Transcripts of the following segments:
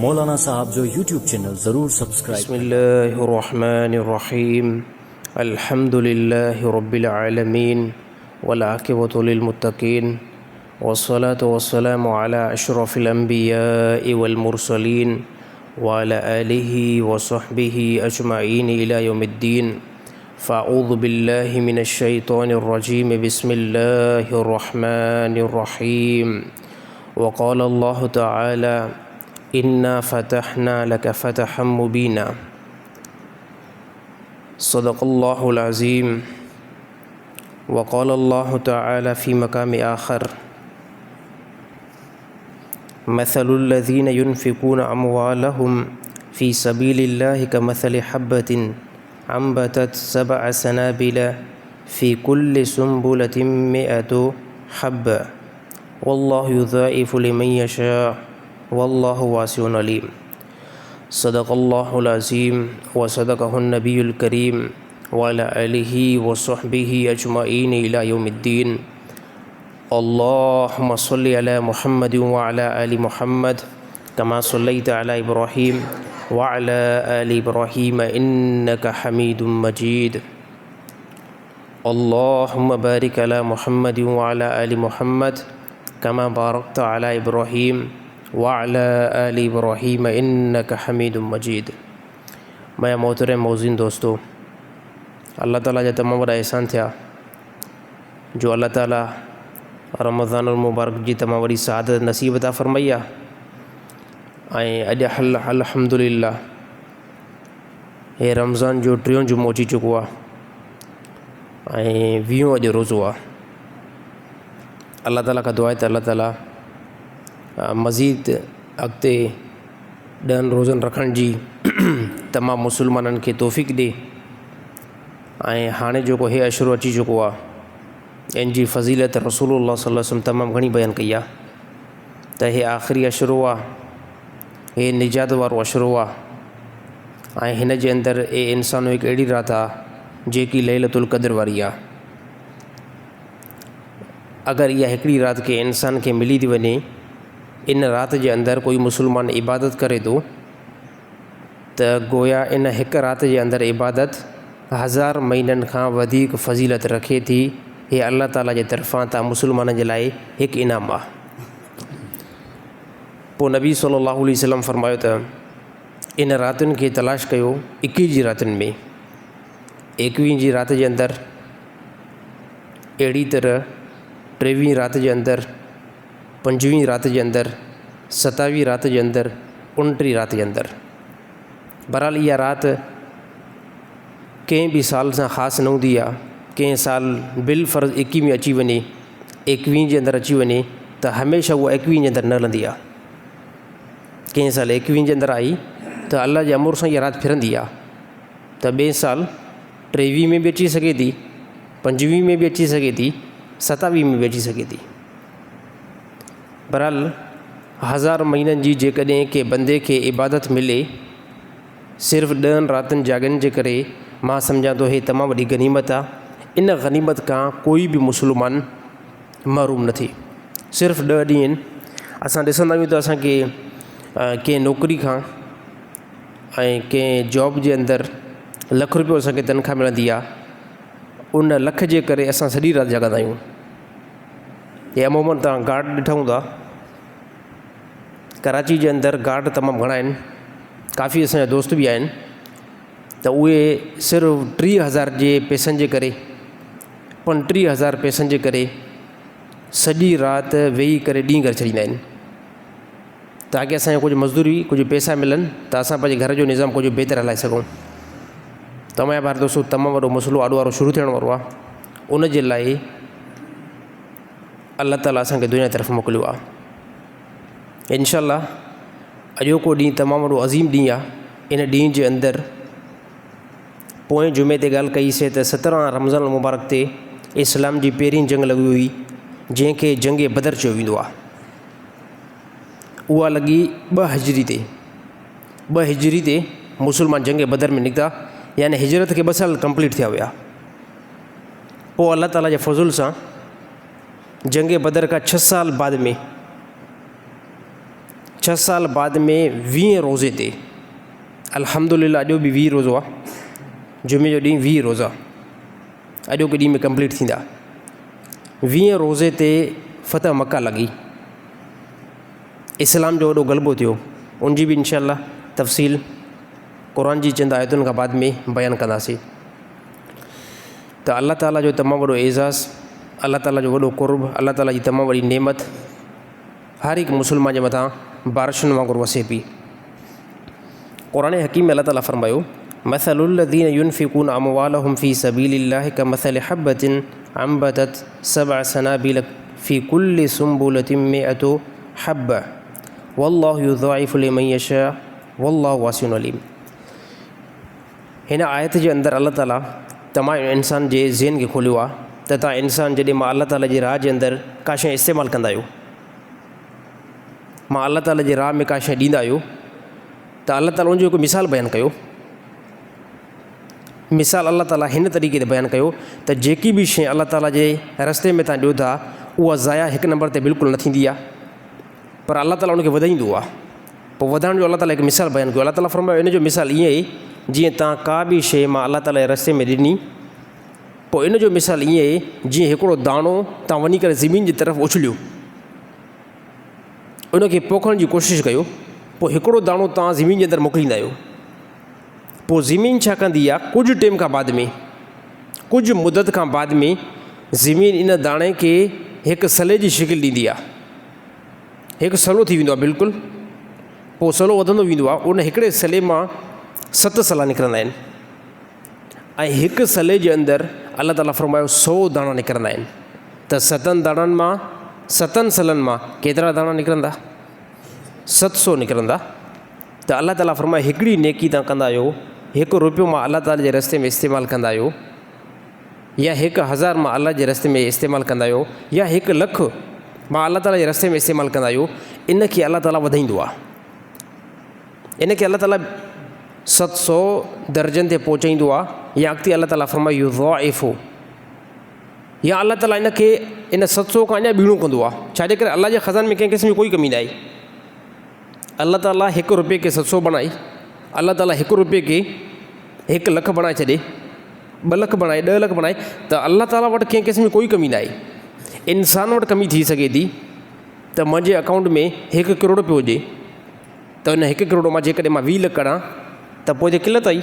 مولانا صاحب جو YouTube channel ضرور سبسکرائب بسم اللہ الرحمن الرحیم الحمد للہ رب العالمین والعاقبۃ للمتقین والصلاة والسلام علی اشرف الانبیاء والمرسلین وعلی آلہ وصحبہ اجمعین الی یوم الدین فاعوذ باللہ من الشیطان الرجیم بسم اللہ الرحمن الرحیم وقال اللہ تعالی انا فتحنا لك فتحا مبینا صدق اللہ العظیم وقال اللہ تعالی فی مقام آخر مثل الذین ينفقون اموالهم فی سبیل اللہ کمثل حبة انبتت 7 سنابل فی کل سنبلة 100 حبة واللہ یضاعف لمن یشاء واللہ واسع علیم صدق اللہ العظیم وصدقہ النبی الکریم وعلی آلہ وصحبہ اجمعین الی یوم الدین اللہم صلی علی محمد وعلی آل محمد کما صلیت علی ابراہیم وعلی آل ابراہیم انک حمید مجید اللہم بارک علی محمد وعلی آل محمد کما بارکت علی ابراہیم وعلی آل ابراہیم انک حمید مجید۔ میں محترم موزین دوستو، اللہ تعالیٰ جا تمام وڈا احسان تھیا جو اللہ تعالیٰ رمضان المبارک جی تمام وڈی سعادت نصیب عطا فرمائی اج الحمدللہ یہ رمضان جو 3 جمعو अची चुको आहे 20 अॼु रोज़ो आहे۔ اللہ تعالیٰ کا دعا ہے تو اللہ تعالیٰ مزید اॻिते 10 روزن رکھण جی تمام مسلمانن کے توفیق ॾे ऐं हाणे जेको हे अशरो अची चुको आहे इन जी फज़ीलत रसूल सल्लल्लाहु अलैहि वसल्लम तमामु घणी बयानु कई आहे त हे आख़िरी अशरो आहे, हे निजात वारो अशरो आहे ऐं हिन जे अंदरि ए इंसानो हिकु अहिड़ी राति आहे जेकी लैलतुल क़द्र वारी आहे। अगरि इहा हिकिड़ी राति के इंसान खे मिली थी वञे, इन राति जे अंदरि कोई मुस्लमान इबादत करे थो त गोया इन हिकु राति जे अंदरि इबादत 1000 महीननि खां वधीक फज़ीलत रखे थी। हे अल्लाह ताला जे तरफ़ां तां मुस्लमाननि जे लाइ हिकु इनाम आहे। पोइ नबी सल्लल्लाहु अलैहि वसल्लम फरमायो त इन रातियुनि खे तलाश कयो 21 जी रातियुनि में। 21 जी राति जे अंदरि अहिड़ी तरह 23 राति जे अंदरि 25 राति जे अंदरि 27 राति जे अंदरि 29 राति जे अंदरि। बहरहाल इहा राति कंहिं बि साल सां ख़ासि न हूंदी आहे। कंहिं साल बिल फ़र्ज़ 21 में अची वञे, 21 जे अंदरि अची वञे त हमेशह उहा 21 जे अंदरि न हलंदी आहे। कंहिं साल 21 जे अंदरि आई त अल्लाह जे अमुर सां इहा राति फिरंदी आहे त ॿिए साल 23 में बि अची सघे थी, 25 में बि अची सघे थी, 27 में बि अची सघे थी। बहरहाल 1000 महीननि जी जेकॾहिं के बंदे खे इबादत मिले सिर्फ़ु 10 रातियुनि जाॻनि जे करे, मां सम्झां थो हे तमामु वॾी गनीमत आहे। इन गनीमत खां कोई बि मुस्लमान महरूम न थिए। सिर्फ़ु 10 ॾींहं आहिनि। असां ॾिसंदा आहियूं त असांखे कंहिं नौकरी खां ऐं कंहिं जॉब जे अंदरि लख रुपयो असांखे तनख़्वाह मिलंदी आहे, उन लख जे करे असां सॼी राति जाॻंदा आहियूं। हे अमूमन तव्हां गार्ड ॾिठा हूंदा, कराची जे अंदरि गार्ड तमामु घणा आहिनि। काफ़ी असांजा दोस्त बि आहिनि त उहे सिर्फ़ु 30,000 जे पैसनि जे करे, 35,000 पैसनि जे करे सॼी राति वेही करे ॾींहुं करे छॾींदा आहिनि ताकी असांखे कुझु मज़दूरी कुझु पैसा मिलनि त असां पंहिंजे घर जो निज़ाम कुझु बहितर हलाए सघूं। तमामु बार दोस्तो तमामु वॾो मसइलो आॾो वारो शुरू थियण वारो आहे। उन जे लाइ अल्लाह ताला असांखे दुनिया तरफ़ मोकिलियो आहे। इंशाअल्लाह अॼोको ॾींहुं तमामु वॾो अज़ीम ॾींहुं आहे। इन ॾींहं जे अंदरि पोएं जुमे ते ॻाल्हि कईसीं त 17 रमज़ान मुबारक ते इस्लाम जी पहिरीं जंग लॻी हुई जंहिंखे जंग बदर चयो वेंदो आहे। उहा लॻी 2 हिजरी ते। 2 हिजरी ते मुस्लमान जंग बदर में निकिता, यानी हिजरत खे 2 साल कंप्लीट थिया हुया। पोइ अल्लाह ताला जे फज़ुल सां जंग बदर का 6 साल बाद में 6 साल बाद में 20 रोज़े ते अल्हम्दुलिल्लाह अॼो बि 20 रोज़ो आहे, जुमे जो ॾींहुं 20 रोज़ा अॼो के ॾींहं में कंप्लीट थींदा। 20 रोज़े ते फ़तह मक्का लॻी, इस्लाम जो वॾो ग़लबो थियो। उनजी बि इंशाअल्लाह तफ़सील क़ुरान जी चंद आयतुनि खां बाद में बयानु कंदासीं। त अल्लाह ताला जो तमामु वॾो एज़ाज़, अल्लाह ताला जो वॾो क़ुर्ब, अल्लाह ताला जी तमामु वॾी नेमत हर हिकु मुस्लमान जे मथां बारिशुनि वांगुरु वसे पई। क़ुरान हकीम में अल्लाह ताला फरमायो, मसलुल्लज़ीन युनफ़िक़ून अमवालहुम फ़ी सबीलिल्लाहि कमसलि हब्बतिन अंबतत सबअ सनाबिल फ़ी कुल्लि सुंबुलतिन मिअतु हब्बा वल्लाहु युज़ाइफ़ु लिमन यशा वल्लाहु वासिउन अलीम। हिन आयत जे अंदरि अल्लाह ताला तमामु इंसान जे ज़हन खे खोलियो आहे त तव्हां इंसान जॾहिं मां अल्लाह ताला जे राह जे अंदरि का शइ इस्तेमालु कंदा आहियो, मां अल्लाह ताला जे राह में का शइ ॾींदा आहियो, त अल्लाह ताला उनजो हिकु मिसाल बयानु कयो। मिसाल अल्लाह ताला हिन तरीक़े ते बयानु कयो त जेकी बि शइ अल्लाह ताला जे रस्ते में तव्हां ॾियो था उहा ज़ाया हिकु नंबर ते बिल्कुलु न थींदी आहे, पर अल्लाह ताला उनखे वधाईंदो आहे। पोइ वधाइण जो अल्लाह ताला हिकु मिसाल बयानु कयो। अल्लाह ताला फरमायो इन जो मिसाल ईअं ई जीअं तव्हां का बि शइ मां अल्लाह ताला जे रस्ते में ॾिनी, पोइ इन जो मिसाल ईअं ई जीअं हिकिड़ो दाणो तव्हां वञी करे ज़मीन जी तरफ़ उछलियो, उनखे पोखण जी कोशिशि कयो, पोइ हिकिड़ो दाणो तव्हां ज़मीन जे अंदरि मोकिलींदा आहियो। पोइ ज़मीन छा कंदी आहे, कुझु टाइम खां बाद में, कुझु मुदत खां बाद में ज़मीन इन दाणे खे हिकु सले जी शिकिल ॾींदी आहे, हिकु सलो थी वेंदो आहे बिल्कुलु। पोइ सलो वधंदो वेंदो आहे, उन हिकिड़े सले मां 7 सला निकिरंदा आहिनि ऐं हिकु सले जे अंदरि अल्लाह ताला फरमायो 100 दाणा निकिरंदा आहिनि। त 7 दाणनि मां 7 सलनि मां केतिरा दाणा निकिरंदा? 700 निकिरंदा। त अल्लाह ताला फरमाए हिकिड़ी नेकी तव्हां कंदा आहियो, 1 रुपयो मां अल्लाह ताला जे रस्ते में इस्तेमालु कंदा आहियो, या 1000 मां अल्लाह जे रस्ते में इस्तेमालु कंदा आहियो, या 1 लख मां अल्लाह ताला जे रस्ते में इस्तेमालु कंदा आहियो, इनखे अल्लाह ताला वधाईंदो आहे। इनखे अल्लाह ताला 700 दर्जनि ते पहुचाईंदो आहे, या अॻिते अल्लाह ताला फरमाए युज़ाइफ़ु, या अल्लाह ताला इनखे इन 700 खां अञा ॿीणो कंदो आहे। छाजे करे अल्लाह जे ख़ज़ाने में कंहिं क़िस्म जी कोई कमी न आहे। अल्लाह ताला 1 रुपये खे 700 बणाए, अल्लाह ताला 1 रुपये खे 1 लख बणाए छॾे, 2 लख बणाए, 10 लख बणाए, त अल्लाह ताला वटि कंहिं क़िस्म जी कोई कमी न आहे। इंसान वटि कमी थी सघे थी त मुंहिंजे अकाउंट में 1 करोड़ रुपयो हुजे, त उन 1 करोड़ मां जेकॾहिं मां 20 लख कढां त पोइ त किलत आई,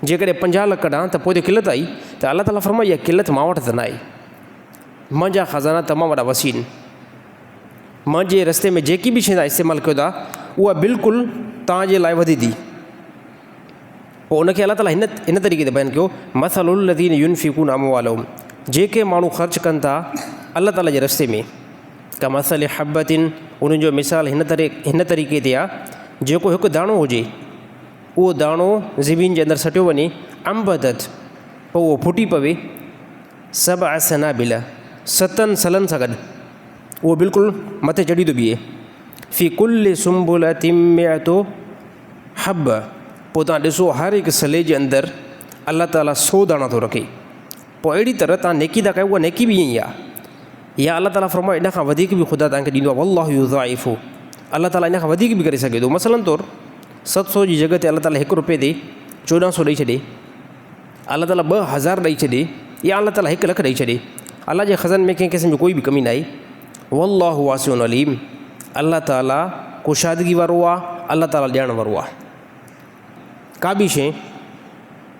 जेकॾहिं 50 लख कढां त पोइ त किलत आई। त अल्लाह ताला फरमाए इहा किलत मां वटि त न आहे, मुंहिंजा ख़ज़ाना तमामु वॾा वसी आहिनि। मुंहिंजे रस्ते में जेकी बि शइ तव्हां इस्तेमालु कयो था उहा बिल्कुलु तव्हांजे लाइ वधे थी। पोइ उनखे अल्लाह ताला हिन तरीक़े ते बयानु कयो, मसलुल्लज़ीन युनफ़िक़ून अमवालहुम, जेके माण्हू ख़र्चु कनि था अल्लाह ताला जे रस्ते में, कमसलि हब्बतिन, उन्हनि जो मिसाल हिन तरीक़े ते आहे, जेको हिकु दाणो हुजे, उहो दाणो ज़मीन जे अंदरि सटियो वञे, अंबतत, पोइ उहो फुटी पवे, सबअ सनाबिल, 7 सलनि सां गॾु, उहो बिल्कुलु मथे चढ़ी थो बीहे, फ़ी कुल्लि सुंबुलतिन मिअतु हब्ब, पोइ तव्हां ॾिसो हर हिकु सले जे अंदरि अल्लाह ताला 100 दाणा थो रखे। पोइ अहिड़ी तरह तव्हां नेकी था कयो, उहा नेकी बि ईअं ई आहे, या अल्लाह ताला फरमाए इन खां वधीक बि ख़ुदा तव्हांखे ॾींदो आहे। वल्लाहु युज़ाइफ़ु, अल्लाह ताला इन खां वधीक बि करे सघे थो। मसलन तौरु 700 जी जॻह ते अल्लाह ताला 1 रुपये ते 1400 ॾेई छॾे, अल्लाह ताला 2000 ॾेई छॾे, या अल्लाह ताला 1 लख ॾेई छॾे, अल्लाह जे ख़ज़ाने में कंहिं क़िस्म जी कोई बि कमी न आहे। वल्लाहु वासिउन अलीम, अल्लाह ताला कुशादगी वारो आहे, अल्लाह ताला ॼाण वारो आहे। का बि शइ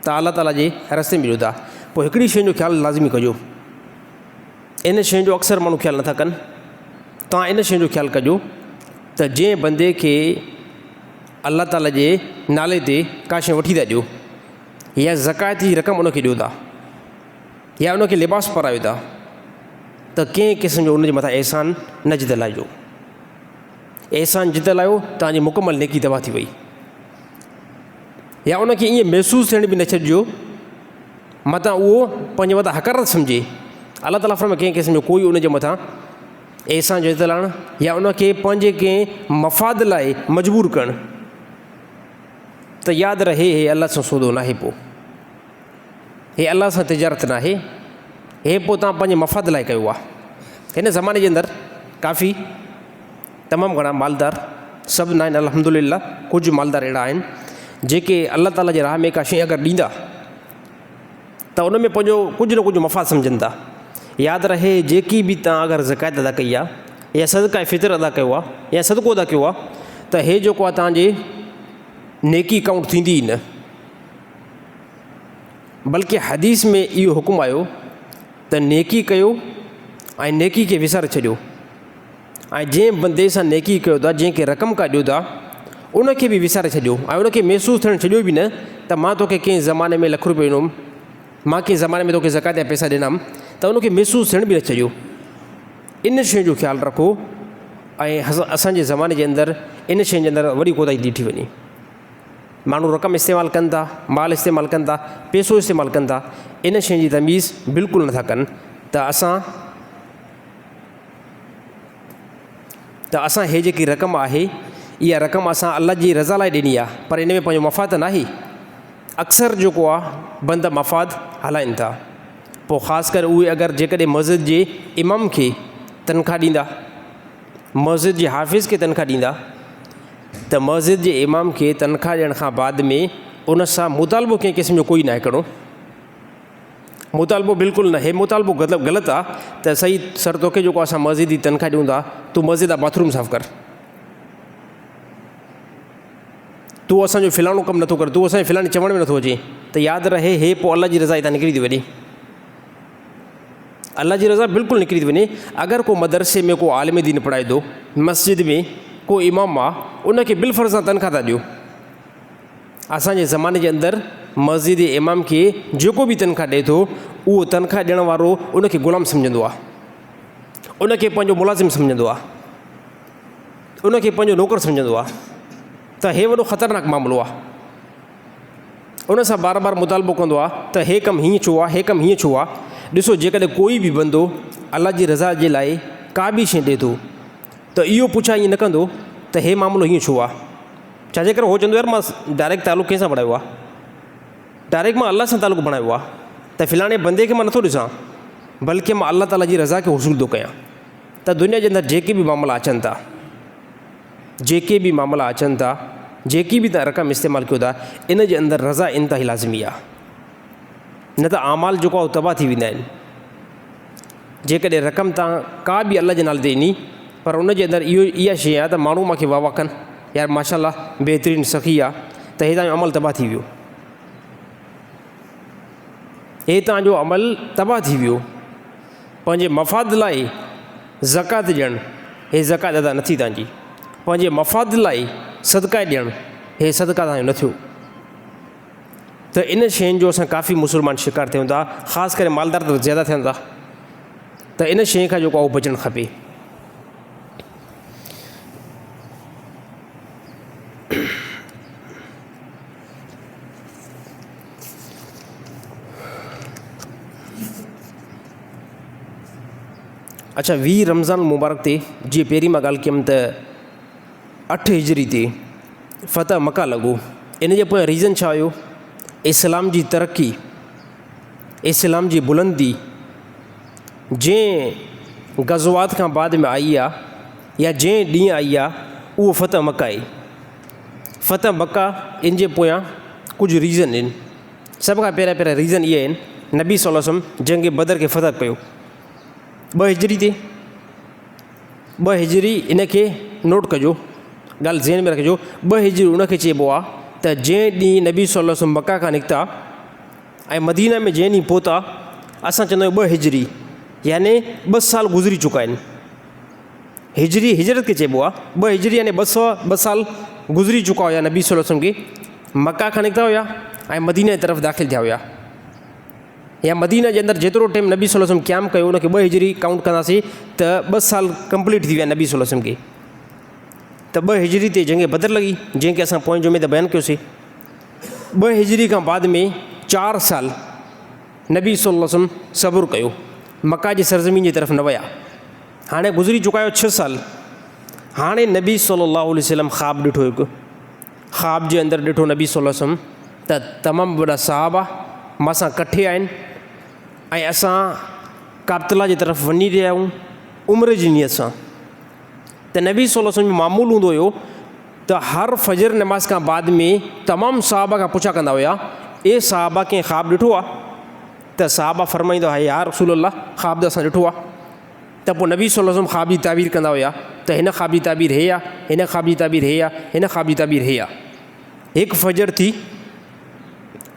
तव्हां अल्लाह ताला जे रस्ते में ॾियो था, पोइ हिकिड़ी शइ जो ख़्यालु लाज़मी कजो, इन शइ जो अक्सर माण्हू ख़्यालु नथा कनि। तव्हां इन शइ जो ख़्यालु कजो त जंहिं बंदे खे अल्लाह ताला जे नाले ते का शइ वठी था ॾियो, या ज़कात जी रक़म उनखे ॾियो था, या उनखे लिबास पारायो था, त कंहिं क़िस्म जो उनजे मथां एहसान न जितलाइजो। एहसान जितलायो तव्हांजी मुकमल नेकी तबाह थी वई। या उनखे ईअं महसूसु थियण बि न छॾिजो मथां उहो पंहिंजे मथां हक़ारत सम्झे। अल्लाह ताला फरमाए कंहिं क़िस्म जो कोई उनजे मथां एहसान जितलाइण, या उनखे पंहिंजे कंहिं मफ़ाद लाइ मजबूर करणु, त यादि रहे हे अल्लाह सां सौदो न आहे, पोइ हे अल्लाह सां तिजारत न आहे, हे पोइ तव्हां पंहिंजे मफ़ाद लाइ कयो आहे। हिन ज़माने जे अंदरि काफ़ी तमामु घणा मालदार, सभु न आहिनि अल्हम्दुलिल्लाह, कुझु मालदार अहिड़ा आहिनि जेके अलाह ताला जे राह में का शइ अगरि ॾींदा त उन में पंहिंजो कुझु न कुझु मफ़ाद सम्झनि था। यादि रहे, जेकी बि तव्हां अगरि ज़कात अदा कई आहे या सदका फ़ितर अदा कयो आहे या सदको अदा कयो आहे त हे जेको आहे तव्हांजे नेकी काउंट थींदी ई न, बल्कि हदीस में इहो हुकुम आयो त नेकी कयो ऐं नेकी खे विसारे छॾियो। ऐं जंहिं बंदे सां नेकी कयो था, जंहिंखे रक़म का ॾियो था, उनखे बि विसारे छॾियो ऐं उनखे महसूसु थियणु छॾियो बि न त मां तोखे कंहिं ज़माने में ₹1,00,000 ॾिनोमि, मां कंहिं ज़माने में तोखे ज़कात जा पैसा ॾिनमि, त उनखे महसूसु थियण बि न छॾियो। इन शइ जो ख़्यालु रखो। ऐं असांजे ज़माने जे अंदरि इन शइ जे अंदरि वॾी कोताही ॾिठी वञे। माण्हू रक़म इस्तेमालु कनि था, माल इस्तेमालु कनि था, पैसो इस्तेमालु कनि था, इन शइ जी तमीज़ बिल्कुलु नथा कनि त असां हे जेकी रक़म आहे, इहा रक़म असां अलाह जी रज़ा लाइ ॾिनी आहे, पर इन में पंहिंजो मफ़ाद न आहे। अक्सर जेको आहे बंदा मफ़ाद हलाइनि था। पोइ ख़ासि करे उहे अगरि जेकॾहिं मस्जिद जे इमाम खे तनख़्वाह ॾींदा, मस्जिद जे हाफ़िज़ खे तनख़्वाह ॾींदा, त मस्जिद जे इमाम खे तनख़्वाह ॾियण खां बाद में उन सां मुतालबो कंहिं क़िस्म जो कोई न आहे करिणो। मुतालबो बिल्कुलु न, हे मुतालबो ग़लति आहे त सही सर तोखे जेको असां मस्जिद जी तनख़्वाह ॾियूं था, तूं मस्जिद जा बाथरूम साफ़ कर, तूं असांजो फ़िलाणो कमु नथो कर, तूं असांजे फ़िलाणे चवण में नथो अचे, त यादि रहे हे पोइ अलाह जी रज़ा हितां निकिरी थी वञे। अलाह जी रज़ा बिल्कुलु निकिरी थी वञे। अगरि को मदरसे में को आलिम दीन पढ़ाए थो, मस्जिद में को इमाम आहे, उनखे बिलफ़र्ज़ सां तनख़्वाह था ॾियो। असांजे ज़माने जे अंदरि मस्जिद जे इमाम खे जेको बि तनख़्वाह ॾिए थो, उहो तनख़्वाह ॾियण वारो उनखे ग़ुलाम सम्झंदो आहे, उनखे पंहिंजो मुलाज़िम सम्झंदो आहे, उनखे पंहिंजो नौकर सम्झंदो आहे। त हे वॾो ख़तरनाक मामिलो आहे। उन सां बार बार मुतालबो कंदो आहे त हे कमु हीअं छो आहे, हे कमु हीअं छो आहे। ॾिसो, जेकॾहिं कोई बि बंदो अलाह जी रज़ा जे लाइ का बि शइ ॾिए थो, त इहो पुछा ईअं न कंदो त हे मामिलो हीअं छो आहे। छाजे करे हो चवंदो यार मां डायरेक्ट तालुक़ु कंहिंसां बणायो आहे, डायरेक्ट मां अलाह सां तालुक़ु बणायो आहे, त फ़िलाणे बंदे खे मां नथो ॾिसां, बल्कि मां अलाह ताला जी रज़ा खे हुसूल थो कयां। त दुनिया जे अंदरि जेके बि मामला अचनि था, जेके बि मामला अचनि था, जेकी बि तव्हां रक़म इस्तेमालु कयो था, इन जे अंदरि रज़ा इंतिहाई लाज़मी आहे, न त आमाल जेको आहे तबाह थी वेंदा आहिनि। जेकॾहिं रक़म तव्हां का बि अलाह जे नाले ते ॾिनी, पर उन जे अंदरि इहा शइ आहे त माण्हू मूंखे वाह वाह कनि, यार माशाल्लाह बहितरीनु सखी आहे, त हे तव्हांजो अमल तबाह थी वियो, हे तव्हांजो अमल तबाह थी वियो। पंहिंजे मफ़ाद लाइ ज़कात ॾियणु, हे ज़कात अदा न थी तव्हांजी। पंहिंजे मफ़ाद लाइ सदका ॾियणु, हे सदका तव्हांजो न थियो। त इन शयुनि जो असां काफ़ी मुस्लमान शिकार थियूं था, ख़ासि करे मालदार त ज़्यादा थियनि था। त इन शइ खां जेको आहे उहो बचणु खपे। अच्छा, 20 रमज़ान मुबारक ते जीअं पहिरीं मां ॻाल्हि कयमि त 8 हिजरी ते फ़तह मका लॻो। इन जे पोयां रीज़न छा हुयो? इस्लाम जी तरक़ी, इस्लाम जी बुलंदी जंहिं ग़ज़वात खां बाद में आई आहे या जंहिं ॾींहुं आई आहे, उहो फ़तह मका आहे। फ़तह मका इन जे पोयां कुझु रीज़न आहिनि। सभ खां पहिरियां रीज़न इहे आहिनि, नबी सल्लल्लाहु अलैहि वसल्लम जंग बदर खे फ़तह कयो 2 हिजरी ते। 2 हिजरी इन खे नोट कजो, ॻाल्हि ज़हन में रखिजो। 2 हिजरी उनखे चइबो आहे त जंहिं ॾींहुं नबी सल्लल्लाहु अलैहि वसल्लम मका खां निकिता ऐं मदीना में जंहिं ॾींहुं पहुता, असां चवंदा आहियूं 2 हिजरी, यानी 2 साल गुज़री चुका आहिनि। हिजरी हिजरत खे चइबो आहे। 2 हिजरी यानी 2 साल गुज़री चुका हुया नबी सल्लल्लाहु अलैहि वसल्लम खे, मका खां निकिता हुया ऐं मदीना जी तरफ़ दाख़िल थिया हुया। या मदीना जे अंदरि जेतिरो टाइम नबी सल्लल्लाहु अलैहि वसल्लम क़याम कयो, उनखे 2 हिजरी काउंट कंदासीं त 2 साल कंप्लीट थी विया नबी सल्लल्लाहु अलैहि वसल्लम खे। त 2 हिजरी ते जंग बदर लॻी, जंहिंखे असां पोएं जुमे ते बयानु कयोसीं। 2 हिजरी खां बाद में 4 साल नबी सल्लल्लाहु अलैहि वसल्लम सब्र कयो, मका जी सरज़मीन जी तरफ़ न विया। हाणे गुज़री चुका आहियो 6 साल। हाणे नबी सल्लल्लाहु अलैहि वसल्लम ख़्वाब ॾिठो, हिकु ख़्वाब जे अंदरि ॾिठो नबी सल्लल्लाहु अलैहि वसल्लम त तमामु वॾा सहाबा मां सां कठे आहिनि ऐं असां काबतुल्लाह जी तरफ़ वञी रहिया आहियूं उमिरि जी नियत सां। त नबी सल्लल्लाहु अलैहि वसल्लम जो मामूल हूंदो हुयो त हर फजर नमाज़ खां बाद में तमामु सहाबा खां पुछा कंदा हुया, ए सहाबा कंहिं ख़्वाबु ॾिठो आहे? त सहाबा फरमाईंदा हुआ, या रसूल अल्लाह, ख़्वाबु त असां ॾिठो आहे। त पोइ नबी सल्लल्लाहु अलैहि वसल्लम ख़्वाब जी ताबीर कंदा हुया त हिन ख़्वाब जी ताबीर हे आहे, हिन ख़्वाब जी ताबीर हे आहे, हिन ख़्वाब जी ताबीर हे आहे। हिकु फजर थी,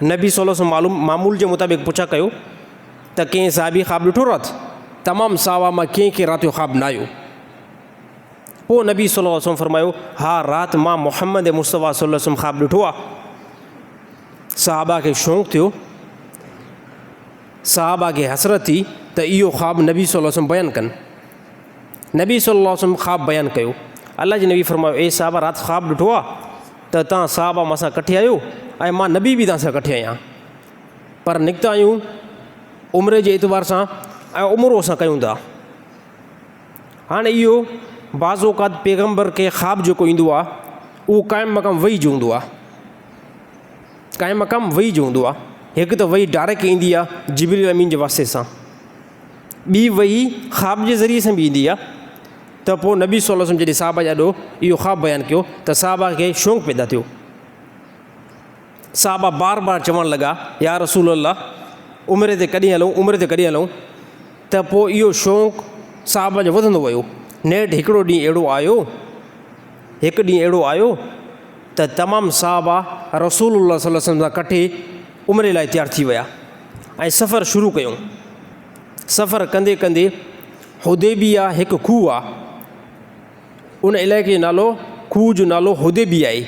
नबी सल्लल्लाहु अलैहि वसल्लम मामूल जे मुताबिक़ पुछा कयो त कंहिं साहिबी ख़्वाबु ॾिठो राति? तमामु सहाबा मां कंहिंखे राति जो ख़्वाबु न आयो। पोइ नबी सल्लल्लाहु अलैहि वसल्लम फरमायो, हा राति मां मुहम्मद मुस्तफ़ा सल्लल्लाहु अलैहि वसल्लम ख़्वाबु ॾिठो आहे। सहाबा खे शौक़ु थियो, सहाबा खे हसरत थी त इहो ख़्वाबु नबी सल्लल्लाहु अलैहि वसल्लम बयानु कनि। नबी सल्लल्लाहु अलैहि वसल्लम ख़्वाबु बयानु कयो। अल्लाह जे नबी फरमायो, ए सहाबा राति ख़्वाबु ॾिठो आहे त तव्हां सहाबा मां सां कठे आहियो ऐं मां नबी बि तव्हां सां कठे आहियां, पर निकिता आहियूं उमिरि जे एतबार सां ऐं उमिरि असां कयूं था। हाणे इहो बाज़ औक़ात पैगम्बर खे ख़्वाबु जेको ईंदो आहे उहो क़ाइमु मक़ाम वही जो हूंदो आहे, क़ाइमु मक़ाम वही जो हूंदो आहे। हिकु त वही डायरेक्ट ईंदी आहे जिब्रील अमीन जे वास्ते सां, ॿी वही ख़्वाब जे ज़रिए सां बि ईंदी आहे। त पोइ नबी सल्लल्लाहु अलैहि वसल्लम जॾहिं सहाबा ॼाॾो इहो ख़्वाबु बयानु कयो त सहाबा खे शौक़ु पैदा थियो। सहाबा बार बार चवणु लॻा, या रसूल अल्लाह, उमिरि ते कॾहिं हलूं, उमिरि ते कॾहिं हलूं? त पोइ इहो शौक़ु सहाबा जो वधंदो वियो। नेठि हिकिड़ो ॾींहुं अहिड़ो आयो, हिकु ॾींहुं अहिड़ो आयो त तमामु सहाबा रसूलुल्लाह सल्लल्लाहु अलैहि वसल्लम सां कठे उमिरि लाइ तयारु थी विया ऐं सफ़र शुरू कयूं। सफ़र कंदे कंदे हुदैबिया हिकु खूह आहे, उन इलाइक़े जो नालो, खूह जो नालो हुदैबिया आहे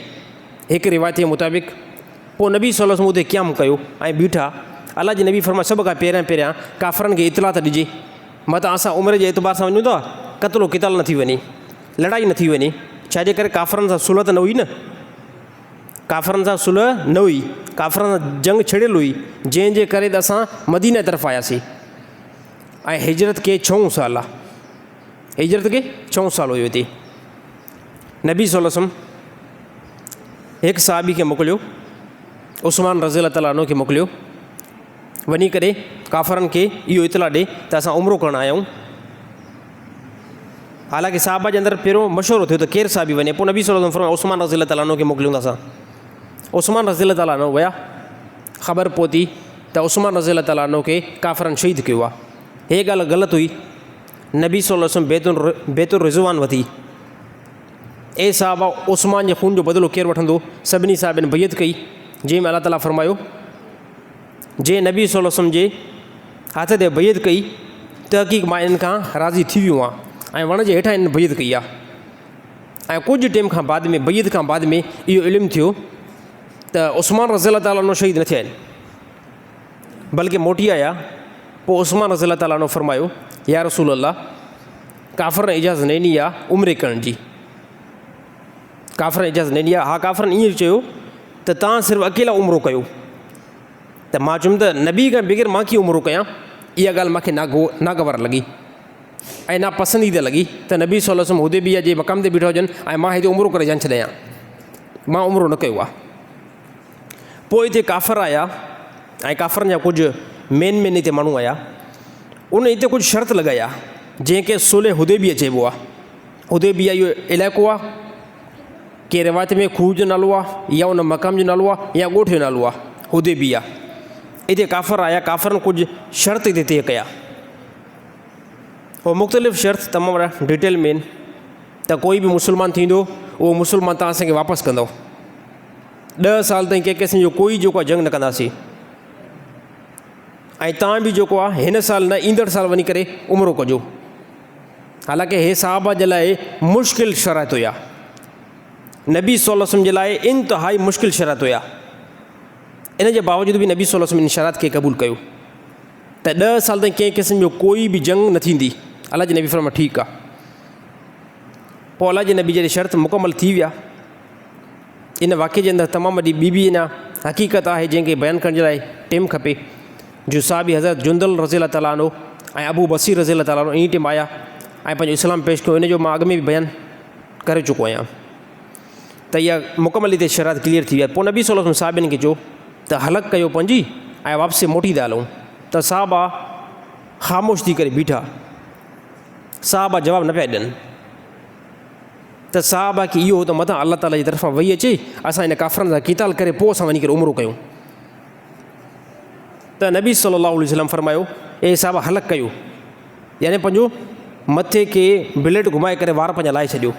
हिकु रिवायत जे मुताबिक़। पोइ नबी सल्लल्लाहु अलैहि वसल्लम उते क़याम कयो ऐं बीठा। अल्लाह जे नबी फरमाया, सभ खां पहिरियां काफ़रनि खे इतला त ॾिजे, मतां असां उमिरि जे एतबार सां वञूं था, क़त्लो क़िताल न थी वञे, लड़ाई न थी वञे। छाजे करे काफ़रनि सां सुलह त न हुई न, काफ़रनि सां सुलह न हुई, काफ़रनि सां जंग छिड़ियल हुई, जंहिंजे करे त असां मदीना तरफ़ आयासीं। ऐं हिजरत खे 6 साल आहे, हिजरत खे 6 साल हुयो। हिते नबी सल्लल्लाहु अलैहि वसल्लम हिकु सहाबी खे मोकिलियो, उस्मान रज़ियल्लाहु ताला अन्हु खे मोकिलियो, वञी करे काफ़रनि खे इहो इतला ॾे त असां उमिरो करणु आया आहियूं। हालांकि सहाबा जे अंदरि पहिरियों मशवरो थियो त केरु साहिबी वञे। पोइ नबी सल्लल्लाहु अलैहि वसल्लम उस्मान रज़ियल्लाहु ताला अन्हु खे मोकिलियूं था असां। उस्मान रज़ियल्लाहु ताला अन्हु विया, ख़बर पहुती त उस्मान रज़ियल्लाहु ताला अन्हु खे काफ़रनि शहीद कयो आहे। हे ॻाल्हि ग़लति हुई। नबी सल्लल्लाहु अलैहि वसल्लम बैतुर रिज़वान वठी, ए साहबा उस्मान जे खून जो बदिलो केरु वठंदो? सभिनी साहिबनि बैत कई, जंहिंमें अलाह ताला फरमायो, जंहिं नबी सल्लल्लाहु अलैहि वसल्लम जे हथ ते बैत कई तहक़ीक़ मां इन्हनि खां राज़ी थी वियो आहियां ऐं वण जे हेठां इन्हनि बैत कई आहे। ऐं कुझु टाइम खां बाद में, बैत खां बाद में इहो इल्मु थियो त उस्मान रज़ियल्लाहु ताला अन्हु शहीद न थिया आहिनि, बल्कि मोटी आया। पोइ उस्मान रज़ियल्लाहु ताला अन्हु फरमायो, या रसूल अल्लाह, काफ़रनि इजाज़त न ॾिनी आहे उमिरे करण जी, काफ़रनि इजाज़त न ॾिनी आहे। हा, काफ़रनि ईअं चयो त तव्हां सिर्फ़ु अकेला उमिरो कयो। त मां चयुमि त नबी खां बग़ैर मां कीअं उमिरो कयां? इहा ॻाल्हि मूंखे नागवार लॻी ऐं नापसंदीदा लॻी त नबी सल्लल्लाहु अलैहि वसल्लम हुदैबिया जे मक़ाम ते बीठा हुजनि ऐं मां हिते उमिरो करे जान छॾियां, मां उमिरो न कयो आहे। पोइ हिते काफ़र आया ऐं काफ़रनि जा कुझु मेन हिते माण्हू आया, उन हिते कुझु शर्त लॻाया जंहिंखे सुलह हुदैबिया चइबो आहे। हुदैबिया इहो इलाइक़ो आहे, कंहिं रिवायत में खूह जो नालो आहे, या उन मक़ाम जो नालो आहे, या ॻोठ जो नालो आहे हुदैबिया। हिते काफ़र आया, काफ़रनि कुझु शर्त हिते तय कया। उहो मुख़्तलिफ़ शर्त तमामु डिटेल में आहिनि त कोई बि मुस्लमान थींदो उहो मुस्लमान तव्हां असांखे वापसि कंदो, 10 साल ताईं कंहिं क़िस्म जो कोई जेको आहे जंग न कंदासीं, ऐं तव्हां बि जेको आहे हिन साल न ईंदड़ साल वञी करे उमिरो कजो। हालांकि हे सहाबा जे लाइ मुश्किल शराइत हुया, नबी सल्लल्लाहु अलैहि वसल्लम जे लाइ इंतिहाई मुश्किल शराइत हुया। इन जे बावजूदि बि नबी सल्लल्लाहु अलैहि वसल्लम इन शराइत खे क़बूल कयो त 10 साल ताईं कंहिं क़िस्म जो कोई बि जंग न थींदी। अलाह जे नबी फरमायो ठीकु आहे। पोइ अलाह जे नबी जॾहिं शर्त मुकमल थी विया, इन वाक़े जे अंदरि तमामु वॾी ॿी अञा हक़ीक़त आहे जंहिंखे बयानु करण जे लाइ टाइम खपे। जो साहबी हज़रत जुंदल रज़ियल्लाहु ताला अन्हु ऐं अबू बसीर रज़ियल्लाहु ताला अन्हु इन टाइम आया ऐं पंहिंजो इस्लाम पेश कयो। इन जो मां अॻु में बि बयानु करे चुको आहियां त इहा मुकमल हिते शराइत क्लियर थी विया। पोइ नबी सल्लल्लाहु अलैहि वसल्लम साहिबनि खे चयो त हलक कयो पंहिंजी ऐं वापसी मोटी था हलूं। त साहबा ख़ामोश थी करे बीठा, साहबा जवाबु न पिया ॾियनि। त साहबा खे इहो त मथां अलाह ताला जी तरफ़ां वही अचे असां हिन काफ़रनि सां क़िताल करे पोइ असां वञी करे उमिरो कयूं। त नबी सल्लल्लाहु अलैहि वसल्लम फरमायो ए साहबा हलक कयो, यानी पंहिंजो मथे खे ब्लेड घुमाए करे वार पंहिंजा लाहे छॾियो।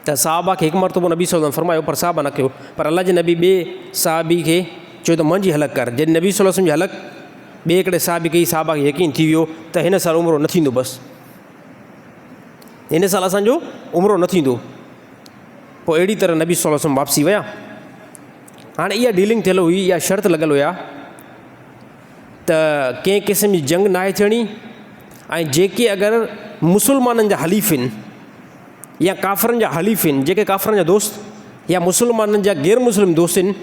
त साहबा खे हिकु मरतबो नबी सल्लल्लाहु अलैहि वसल्लम फरमायो पर साहबा न कयो, पर अल्लाह जे नबी ॿिए साहबी खे चयो त मुंहिंजी हलक कर। जॾहिं नबी सल्लल्लाहु अलैहि वसल्लम जी हलक ॿिए हिकिड़े साहबी कई, साहबा खे यकीन थी वियो त हिन साल उमिरो न थींदो, बसि हिन साल असांजो उमिरो न थींदो। पोइ अहिड़ी तरह नबी सल्लल्लाहु अलैहि वसल्लम वापसी विया। हाणे इहा डीलिंग थियल हुई, इहा शर्त लॻल हुया त कंहिं क़िस्म जी जंग नाहे थियणी ऐं जेके अगरि मुसलमाननि जा हलीफ़ आहिनि या काफ़रनि जा हलीफ़ आहिनि, जेके काफ़रनि जा दोस्त या मुसलमाननि जा गैर मुस्लिम दोस्त आहिनि,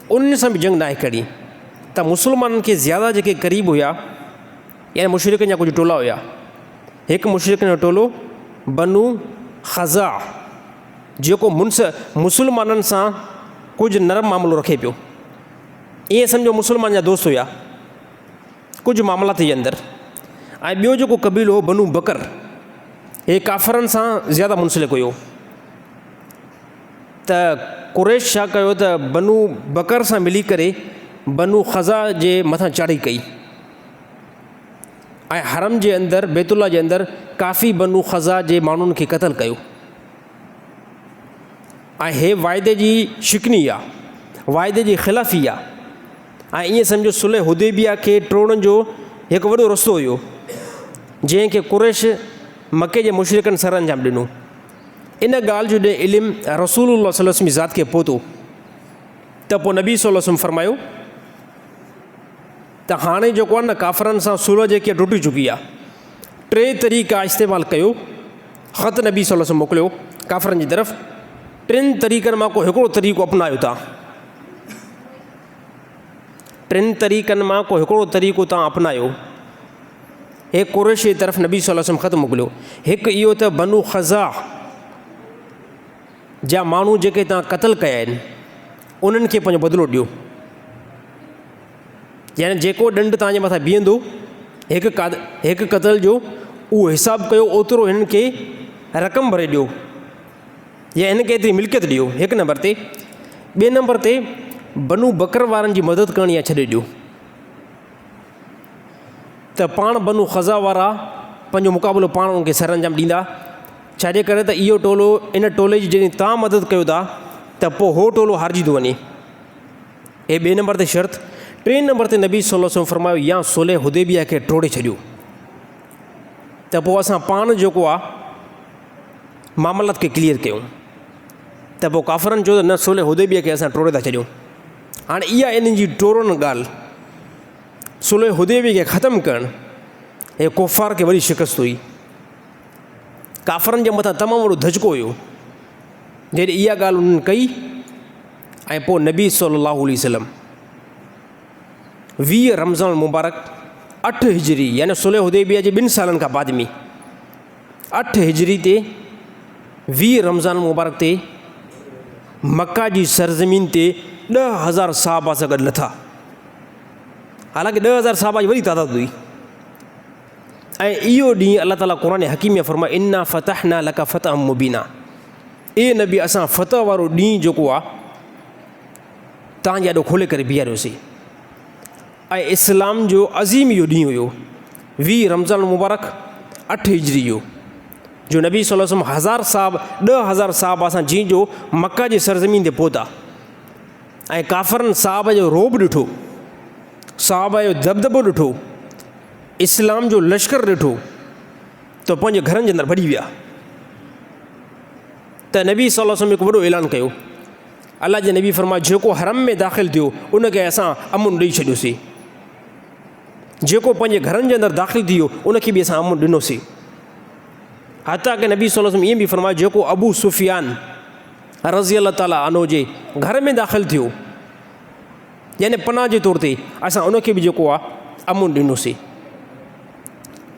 उन्हनि सां बि जंग नाहे करी। त मुसलमाननि खे ज़्यादा जेके क़रीब हुया यानी मुशरिकनि जा कुझु टोला हुया। हिकु मुशरिकनि जो टोलो बनु ख़ज़ा जेको मुसलमाननि सां कुझु नरम मामिलो रखे पियो, ईअं सम्झो मुसलमान जा दोस्त हुया कुझु मामलात जे अंदरि। ऐं ॿियो जेको क़बीलो हो बनु बकर, हे काफ़रनि सां ज़्यादा मुंसलिक हुयो। त कुरैश छा कयो त बनु बकर सां मिली करे बनु ख़ज़ा जे मथां चढ़ाई कई ऐं हरम जे अंदरि बैतुल्ला जे अंदरि काफ़ी बनु ख़ज़ा जे माण्हुनि खे क़तल कयो। ऐं हे वाइदे जी शिकनी आहे, वाइदे जी ख़िलाफ़ी आहे। ऐं ईअं सम्झो सुलह हुदैबिया खे टोड़ण जो हिकु वॾो रस्तो हुयो जंहिंखे कुरैश मके जे मुशरिकनि सर अंजाम ॾिनो। इन ॻाल्हि जो ॾे इल्मु रसूलुल्लाह सल्लल्लाहु अलैहि वसल्लम जी ज़ात खे पहुतो त पोइ नबी सल्लल्लाहु अलैहि वसल्लम फरमायो त हाणे जेको आहे न काफ़रनि सां सुलह जेकी आहे टुटी चुकी आहे। 3 तरीक़ा इस्तेमालु कयो, ख़त नबी सल्लल्लाहु अलैहि वसल्लम मोकिलियो काफ़रनि जी तरफ़। 3 तरीक़नि मां को हिकिड़ो तरीक़ो अपनायो तव्हां, 3 तरीक़नि मां को हिकिड़ो तरीक़ो तव्हां अपनायो। हे कुरैश जी तरफ़ नबी सल्लल्लाहु अलैहि वसल्लम ख़त मोकिलियो। हिकु इहो त बनु ख़ज़ा जा माण्हू जेके तव्हां क़तल कया आहिनि उन्हनि खे पंहिंजो बदिलो ॾियो, यानी जेको ॾंड तव्हांजे मथां बीहंदो हिकु क़तल जो, उहो हिसाबु कयो ओतिरो हिननि खे रक़म भरे ॾियो या हिन खे एतिरी मिल्कियत ॾियो, 1 नंबर ते। 2 नंबर ते बनु बकर वारनि जी मदद करणी आहे, छॾे ॾियो। त पाण बनु ख़ज़ा वारा पंहिंजो मुक़ाबिलो पाण उनखे सर अंजाम ॾींदा, छाजे करे त इहो टोलो इन टोले जी जॾहिं तव्हां मदद कयो था त पोइ उहो टोलो हारिजी थो वञे। हे 2 नंबर ते शर्त। 3 नंबर ते नबी सल्लल्लाहु अलैहि वसल्लम फरमायो या सुलह हुदैबिया खे टोड़े छॾियो त पोइ असां पाण जेको आहे मामलात खे क्लियर कयूं। त पोइ काफ़रनि चयो त न, सुलह हुदैबिया खे असां टोड़े था छॾियूं। हाणे इहा इन्हनि जी टोड़ण ॻाल्हि, सुलह हुदैबिया खे ख़तमु करणु, हे कुफ़ार खे वॾी शिकस्त हुई। काफ़रनि जे मथां तमामु वॾो धचको हुयो। जॾहिं इहा ॻाल्हि उन्हनि कई ऐं पोइ नबी सल्लल्लाहु अलैहि वसल्लम 20 रमज़ान मुबारक 8 हिजरी यानी सुलह हुदैबिया जे 2 सालनि खां बाद में 8 हिजरी ते 20 रमज़ान मुबारक ते मक्का जी सरज़मीन ते 10,000 साहबा सां गॾु लथा। हालांकि 10,000 साहबा जी वॾी तादाद हुई। ऐं इहो ॾींहुं अलाह ताला क़ुरान हकीम में फरमाए इन्ना फ़तहना लका फ़तहम मुबीना, ए नबी असां फ़तह वारो ॾींहुं जेको आहे तव्हांजे ॾाढो खोले करे बीहारियोसीं। ऐं इस्लाम जो अज़ीम इहो ॾींहुं हुयो 20 रमज़ान मुबारक 8 हिजरी जो नबी सल्लल्लाहु अलैहि वसल्लम 10,000 साहबा सां जीअं जो मक्का जी सरज़मीन ते पहुता ऐं काफ़रनि साहब जो रोब ॾिठो, साहब जो दबदबो ॾिठो, इस्लाम जो लश्कर ॾिठो त पंहिंजे घरनि जे अंदरि भॼी विया। त नबी सल्लल्लाहु अलैहि वसल्लम हिकु वॾो ऐलान कयो। अलाह जे नबी फरमायो जेको हरम में दाख़िल थियो उनखे असां अमुन ॾेई छॾियोसीं, जेको पंहिंजे घरनि जे अंदरि दाख़िल थी वियो उनखे बि असां अमुन ॾिनोसीं। हता की नबी सल्लल्लाहु अलैहि वसल्लम ईअं बि फरमायो जेको अबू सुफ़ियान रज़ी अल्लाह ताला अन्हु जे घर में दाख़िल थियो यानी पनाह जे तौर ते असां उनखे बि जेको आहे अमुन ॾिनोसीं।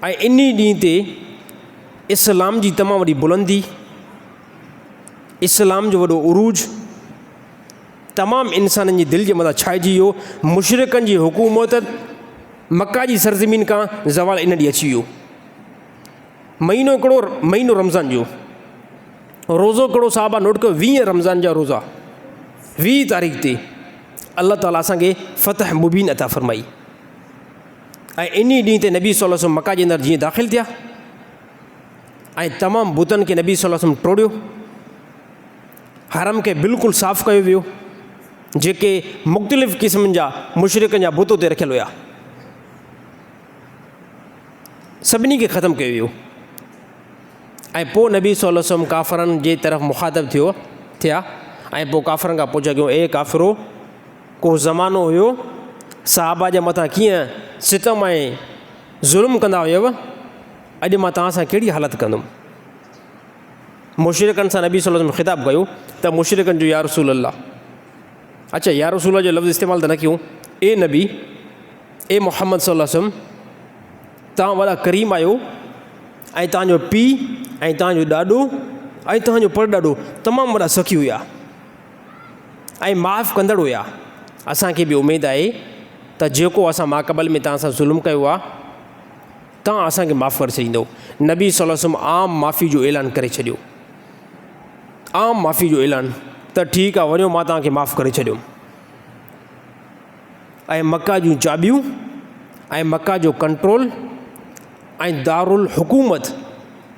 ऐं इन ॾींहं ते इस्लाम जी तमामु वॾी बुलंदी, इस्लाम जो वॾो उरूज तमामु इंसाननि जी दिलि जे मथां छाइजी वियो। मुशरिकनि जी हुकूमत मक्का जी सरज़मीन खां ज़वाल इन ॾींहुं अची वियो। महीनो हिकिड़ो महीनो रमज़ान जो रोज़ो हिकिड़ो साहबा नोट कयो 20 रमज़ान जा रोज़ा 20 तारीख़ ते अल्लाह ताला असांखे फ़तह मुबीन अता फ़रमाई। ऐं इन ॾींहं ते नबी सल्लल्लाहु अलैहि वसल्लम मक्का जे अंदरि जीअं दाख़िल थिया ऐं तमामु बुतनि खे नबी सल्लल्लाहु अलैहि वसल्लम टोड़ियो, हरम खे बिल्कुलु साफ़ु कयो वियो, जेके मुख़्तलिफ़ क़िस्मनि जा मुशरिकनि जा बुत उते रखियल हुया सभिनी खे ख़तमु कयो वियो। ऐं पोइ नबी सल्लल्लाहु अलैहि वसल्लम काफ़रनि जे तरफ़ मुखातब थिया ऐं पोइ काफ़रनि खां पुछा कयूं, ए काफ़िरो, को ज़मानो हुयो साहबा जे मथां कीअं सितम ऐं ज़ुल्म कंदा हुयव, अॼु मां तव्हां सां कहिड़ी हालति कंदुमि। मुशरिकनि सां नबी सल्लल्लाहु अलैहि वसल्लम ख़िताबु कयो त मुशरिकनि जो या रसूल अल्लाह, अच्छा या रसूल जो लफ़्ज़ इस्तेमालु त न कयूं, ए नबी, ए मोहम्मद सल्लल्लाहु अलैहि वसल्लम, तव्हां वॾा करीम आहियो ऐं तव्हांजो पीउ ऐं तव्हांजो ॾाॾो ऐं तव्हांजो परॾाॾो तमामु वॾा सखी हुया ऐं माफ़ु कंदड़ हुया। असांखे बि उमेदु आहे त जेको असां माक़बल में तव्हां सां ज़ुल्म कयो आहे तव्हां असांखे माफ़ु करे छॾींदो। नबी सल्लल्लाहु अलैहि वसल्लम आम माफ़ी जो ऐलान करे छॾियो, आम माफ़ी जो ऐलान, त ठीकु आहे वञो मां तव्हांखे माफ़ु करे छॾियुमि। ऐं मक्का जूं चाबियूं ऐं मक्का जो कंट्रोल ऐं दारुल हुकूमत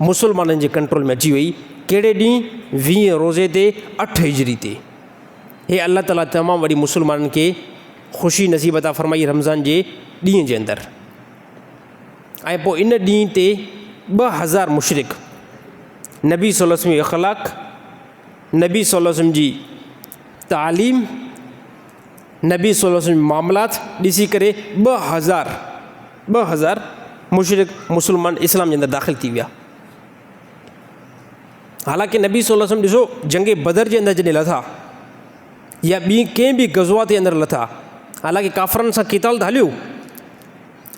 मुसलमाननि जे कंट्रोल में अची वई। कहिड़े ॾींहुं? 20 रोज़े ते 8 हिजरी ते। हे अल्लाह ताला तमामु वॾी मुसलमाननि खे ख़ुशी नसीब अता फ़रमाई रमज़ान जे ॾींहं जे अंदरि। ऐं पोइ इन ॾींहं ते 2000 मुशरिक नबी सल्लल्लाहु अलैहि वसल्लम जी अख़लाक़, नबी सल्लल्लाहु अलैहि वसल्लम जी तालीम, नबी सल्लल्लाहु अलैहि वसल्लम मामलात ॾिसी करे 2000 मुशरिक मुसलमान इस्लाम जे अंदरि दाख़िल थी विया। हालांकि नबी सल्लल्लाहु अलैहि वसल्लम ॾिसो जंग बदर जे अंदरि जॾहिं लथा या ॿी कंहिं बि ग़ज़वा जे अंदरि लथा, हालांकि काफ़रनि सां क़िताल त हलियो,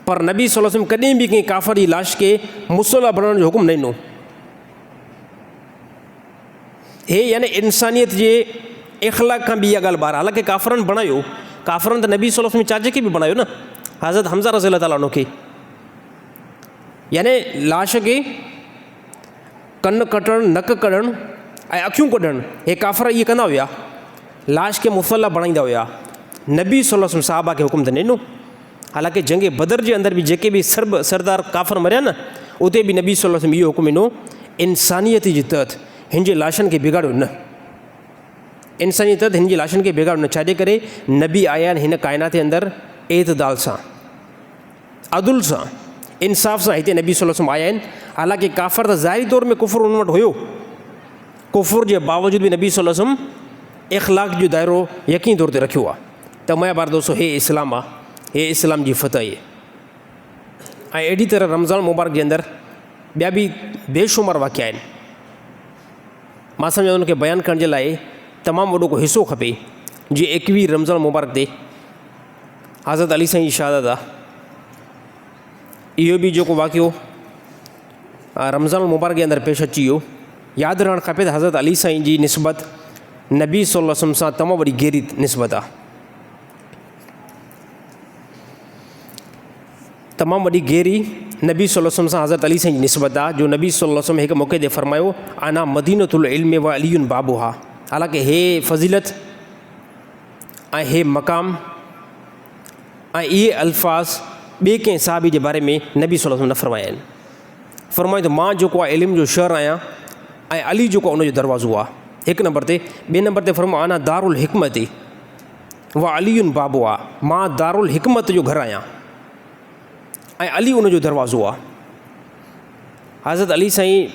पर नबी सल्लल्लाहु अलैहि वसल्लम कॾहिं बि कंहिं काफ़र जी लाश खे मुसल्ला बणाइण जो हुकुम न ॾिनो। हे यानी इंसानियत जे इख़लाक़ खां बि इहा ॻाल्हि ॿाहिरि। हालांकि काफ़रनि बणायो, काफ़रनि त नबी सल्लल्लाहु अलैहि वसल्लम चाचे खे बि बणायो न, हज़रत हमज़ा रज़ियल्लाहु ताला अन्हु खे, यानी लाश खे कन कटणु, नक कढणु ऐं अखियूं कढणु, हे काफ़र इहे कंदा हुया, लाश खे मुसल्ला बणाईंदा हुया। नबी सल्लल्लाहु अलैहि वसल्लम साहबा खे हुकुम त ॾिनो। हालांकि जंग बदर जे अंदरि बि जेके बि सरदार काफ़र मरिया न, उते बि नबी सल्लल्लाहु अलैहि वसल्लम इहो हुकुम ॾिनो, इंसानियत जे तहत हिन जे लाशनि खे बिगाड़ियो न, इंसानियत तहत हिन जी लाशनि खे बिगाड़ियो न। छाजे करे? नबी आया आहिनि हिन काइनात जे अंदरि एतदाल सां, अदुल सां, इंसाफ़ सां हिते नबी सल्लल्लाहु अलैहि वसल्लम आया आहिनि। हालांकि काफ़र त ज़ाहिरी तौर में कुफ़र उन वटि हुयो, कुफ़र जे बावजूदि बि नबी सल्लल्लाहु अलैहि वसल्लम इख़लाक़ जो दाइरो यकीन तौर ते रखियो आहे त मुंहिंजा ॿार दोस्तो हे इस्लाम आहे, हे इस्लाम जी फ़तह आहे। ऐं अहिड़ी तरह रमज़ान मुबारक जे अंदरि ॿिया बि बेशुमार वाक़िया आहिनि। मां सम्झा उनखे बयानु करण जे लाइ तमामु वॾो को हिसो खपे। जीअं 21 रमज़ान मुबारक ते हज़रत अली साईं जी शहादत आहे, इहो बि जेको वाक़ियो रमज़ान मुबारक जे अंदरि पेश अची वियो। यादि रहणु खपे त हज़रत अली साईं जी निस्बत नबी सल्लल्लाहु अलैहि वसल्लम सां तमामु वॾी गहरी निस्बत आहे, तमामु वॾी गहरी नबी सल्लल्लाहु अलैहि वसल्लम सां हज़रत अली साईं जी निस्बत आहे, जो नबी सल्लल्लाहु अलैहि वसल्लम हिकु मौक़े ते फ़रमायो, आना मदीनतुल इल्म व अलीयुन बाबुहा। हालांकि हे फ़ज़ीलत ऐं हे मक़ाम ऐं इहे अल्फाज़ ॿिए कंहिं साहबी जे बारे में नबी सल्लल्लाहु अलैहि वसल्लम न फ़रमाया आहिनि। फ़रमायो त मां जेको आहे इल्म जो शहर आहियां ऐं अली जेको आहे उनजो दरवाज़ो आहे, हिकु नंबर ते। ॿिए नंबर ते फ़रमायो आना दारुल हिकमत व अलीयुन बाबु आहे, मां दारुल हिकमत जो घरु आहियां ऐं अली उनजो दरवाज़ो आहे। हज़रत अली साईं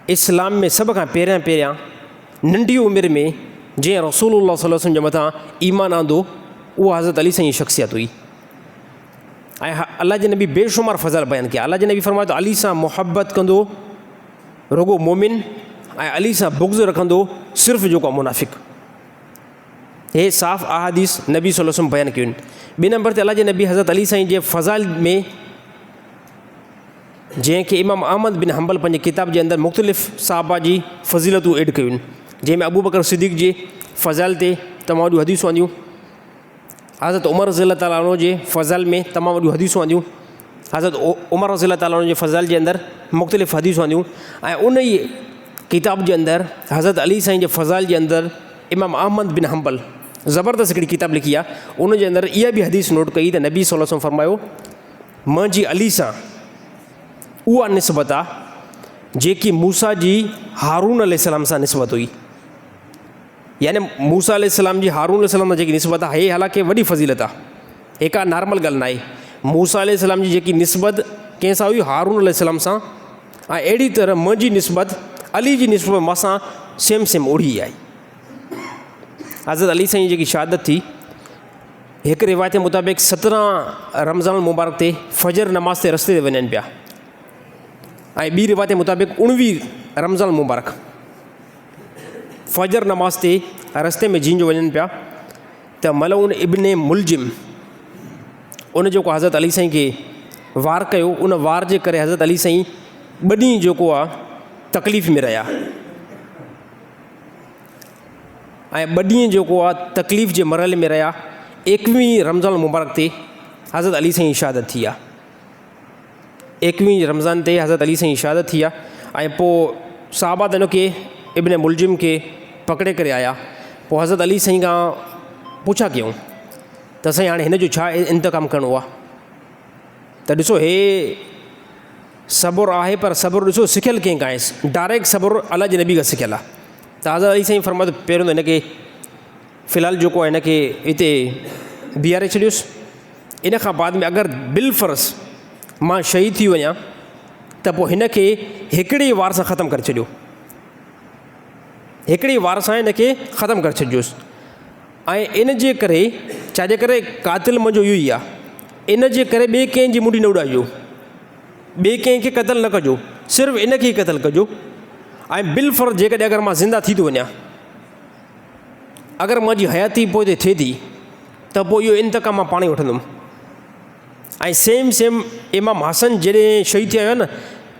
इस्लाम में सभ खां पहिरियां नंढी उमिरि में जंहिं रसूलुल्लाह सल्लल्लाहु अलैहि वसल्लम जे मथां ईमान आंदो, उहा हज़रत अली साईं जी शख़्सियत हुई। ऐं अल्लाह जे नबी बेशुमार फ़ज़ल बयानु कया। अल्लाह जे नबी फ़रमायो त अली सां मुहबत कंदो रुगो मोमिन ऐं अली सां बुग़्ज़ रखंदो सिर्फ़ु जेको आहे मुनाफ़िक़। हे साफ़ अहादीस नबी सल्लल्लाहु अलैहि वसल्लम बयानु कयूं आहिनि। ॿिए नंबर ते अल्लाह जे नबी हज़रत अली साईं जे फ़ज़ाइल में, जंहिंखे इमाम अहमद बिन हंबल पंहिंजे किताब जे अंदरि मुख़्तलिफ़ साहबा जी फ़ज़ीलतूं एड कयूं आहिनि, जंहिंमें अबू बकर सिद्दीक़ जे फ़ज़ाइल ते तमामु वॾियूं हदीसूं आंदियूं, हज़रत उमर रज़ियल्लाहु ताला अन्हु जे फ़ज़ाइल में तमामु वॾियूं हदीसूं आंदियूं, हज़रत उमर रज़ियल्लाहु ताला अन्हु जे फ़ज़ाइल जे अंदरि मुख़्तलिफ़ हदीसूं आंदियूं ऐं उन ई किताब जे अंदरि हज़रत अली साईं जे फ़ज़ाइल जे अंदरि इमाम अहमद बिन हंबल ज़बरदस्त हिकिड़ी किताब लिखी आहे, उन जे अंदरि इहा बि हदीस नोट कई त नबी सल्लल्लाहु अलैहि वसल्लम फरमायो मुंहिंजी अली सां उहा निस्बत आहे जेकी मूसा जी हारून अलैहिस्सलाम सां निस्बत हुई। यानी मूसा अलैहिस्सलाम जी हारून अलैहिस्सलाम सां जेकी निस्बत आहे, हे हालांकि वॾी फ़ज़ीलत आहे, हे का नॉर्मल ॻाल्हि न आहे। मूसा अलैहिस्सलाम जी जेकी निस्बत कंहिंसां हुई, हारून अलैहिस्सलाम सां, ऐं अहिड़ी तरह मुंहिंजी निस्बत अली जी निस्बत मूंसां सेम ओड़ी आहे। हज़रत अली साईं जेकी शहादत थी, हिकु रिवायत जे मुताबिक़ 17 रमज़ान मुबारक ते फजर नमाज़ ते रस्ते ते वञनि पिया, ऐं ॿी रिवायत जे मुताबिक़ 19 रमज़ान मुबारक फजर नमाज़ ते रस्ते में जीन जो वञनि पिया त मलऊन इब्ने मुलजिम उन जेको हज़रत अली साईं खे वार कयो, उन वार जे करे हज़रत अली साईं ॿ ॾींहं जेको आहे तकलीफ़ में रहिया, ऐं ॿ ॾींहं जेको आहे तकलीफ़ जे मरहले में रहिया। 21 रमज़ान मुबारक ते हज़रत अली साईं शहादत थी आहे। 21 रमज़ान ते हज़रत अली साईं शहादत थी आहे। ऐं पोइ साहबा त हिनखे इब्ने मुलजिम खे पकिड़े करे आया। पोइ हज़रत अली साईं खां पुछा कयूं त साईं हाणे हिन जो छा इंतकाम करिणो आहे? त ॾिसो, हे सब्र आहे, पर सब्र ॾिसो सिखियल कंहिं खां आहे, डायरेक्ट सब्र अल्लाह जे नबी खां सिखियल आहे। त हज़रत अली साईं फरमायो त पहिरियों त हिनखे फ़िलहालु जेको आहे हिनखे हिते बीहारे छॾियोसि, इन खां बाद में अगरि बिलफ़र्ज़ मां शहीद थी वञा त पोइ हिनखे हिकिड़ी वार सां ख़तमु करे छॾियो, हिकिड़ी वार सां हिनखे ख़तमु करे छॾियोसि। ऐं इन जे करे छाजे करे क़ातिल मुंहिंजो इहो ई आहे, इन जे करे ॿिए कंहिंजी मुंडी न उॾाइजो, ॿिए कंहिंखे क़तलु न कजो, सिर्फ़ु इन खे ई क़तलु कजो। ऐं बिलफ़र्ज़ जेकॾहिं अगरि मां ज़िंदा थी थो वञा, अगरि मुंहिंजी हयाती पोइ ते थिए थी त पोइ इहो इंतकाम मां पाण ई वठंदुमि। ऐं सेम इमाम हसन जॾहिं शहीद थिया हुया न,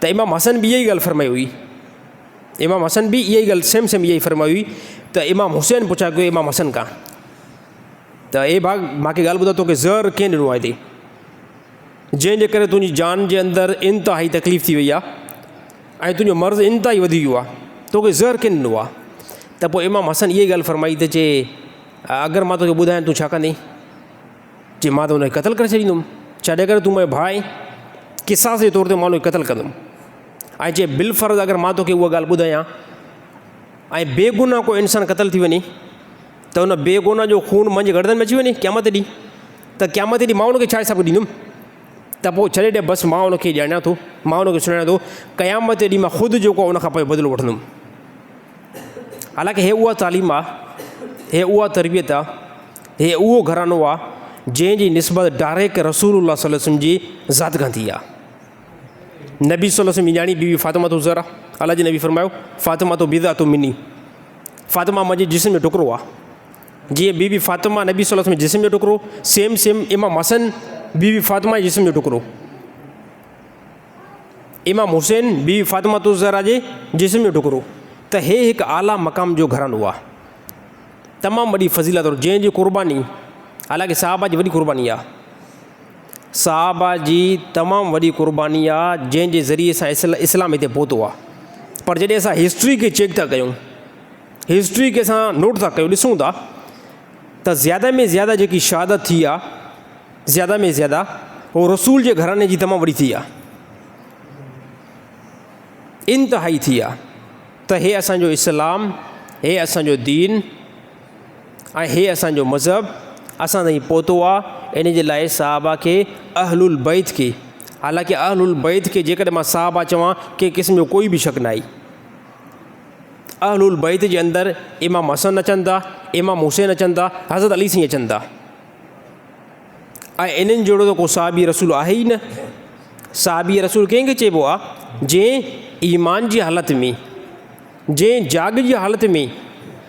त इमाम हसन बि इहा ई ॻाल्हि फरमाई हुई, इमाम हसन बि इहा ई ॻाल्हि सेम इहा ई फरमाई हुई। त इमाम हुसैन पुछा कयो इमाम हसन खां त ए भाग मूंखे ॻाल्हि ॿुधायो, तोखे ज़हर कंहिं ॾिनो आहे हिते, जंहिंजे करे तुंहिंजी जान जे अंदरि इंतिहाई तकलीफ़ थी वई आहे ऐं तुंहिंजो मर्ज़ इंतिहाई वधी वियो आहे, तोखे ज़हर कंहिं ॾिनो आहे? त पोइ इमाम हसन इहा ई ॻाल्हि फरमाई त चए अगरि मां तोखे ॿुधायां तूं छा कंदे? चए मां त हुनखे क़तलु करे छॾींदुमि, छाजे करे तूं मुंहिंजो भाउ आहे, किसास जे तौर ते मां हुनखे क़तलु कंदुमि। ऐं चए बिलफ़र्ज़ अगरि मां तोखे उहा ॻाल्हि ॿुधायां ऐं बेगुनाह को इंसानु क़तलु थी वञे त हुन बेगुनाह जो खून मुंहिंजे गर्दन में अची वञे क़यामत ॾींहुं, त क़यामत ॾींहुं मां हुनखे छा हिसाबु ॾींदुमि? त पोइ छॾे ॾे, बसि मां हुनखे ॼाणियां थो, मां हुनखे सुञाणां थो, क़यामत ॾींहुं मां ख़ुदि जेको आहे उनखां पोइ बदिलो वठंदुमि। हालांकि हे उहा तालीम आहे, हे उहा तरबियत आहे, हे उहो घरानो आहे जंहिंजी निस्बत डायरेक्ट रसूलुल्लाह सल्लल्लाहु अलैहि वसल्लम जी ज़ात खां थी आहे। नबी सल्लल्लाहु अलैहि वसल्लम जी ॼाणी बीवी फ़ातिमा तो ज़हरा, अल्लाह जे नबी फरमायो फ़ातिमा तो बिज़अतु मिनी, फ़ातिमा मुंहिंजे जिस्म जो टुकड़ो आहे। जीअं बीवी फ़ातिमा नबी सल्लल्लाहु अलैहि वसल्लम जे जिस्म जो टुकड़ो, सेम इमाम हसन बीवी फ़ातिमा जे जिस्म जो टुकड़ो, इमाम हुसैन बीवी फ़ातिमा तो ज़हरा जे जिस्म जो टुकड़ो। त हे हिकु आला मक़ाम जो घरानो आहे, तमामु वॾी फ़ज़ीलत और जंहिंजी क़ुर्बानी, हालांकि साहबा जी वॾी क़ुर्बानी आहे, साहबा जी तमामु वॾी क़ुर्बानी आहे जंहिंजे ज़रिए सां इस्लाम हिते पहुतो आहे। पर जॾहिं असां हिस्ट्री खे चेक था कयूं, हिस्ट्री खे असां नोट था कयूं, ॾिसूं था त ज़्यादा में ज़्यादा जेकी शहादत थी आहे, ज़्यादा में ज़्यादा उहो रसूल जे घराने जी तमामु वॾी थी आहे, इंतिहाई थी आहे। त हे असांजो इस्लाम, हे असांजो दीन ऐं हे असांजो मज़हब असां ताईं पहुतो आहे। इन जे लाइ साहबा खे अहलुल बैत खे, हालांकि अहलुल बैत खे जेकॾहिं मां साहबा चवां कंहिं क़िस्म जो कोई बि शक न आहे। अहलुल बैत जे अंदरि इमाम हसन अचनि था, इमाम हुसैन अचनि था, हज़रत अली साईं अचनि था, ऐं इन्हनि जहिड़ो त को साहबी रसूल आहे ई न। साहबी रसूल कंहिंखे चइबो आहे? जंहिं ईमान जी हालति में, जंहिं जाग जी हालति में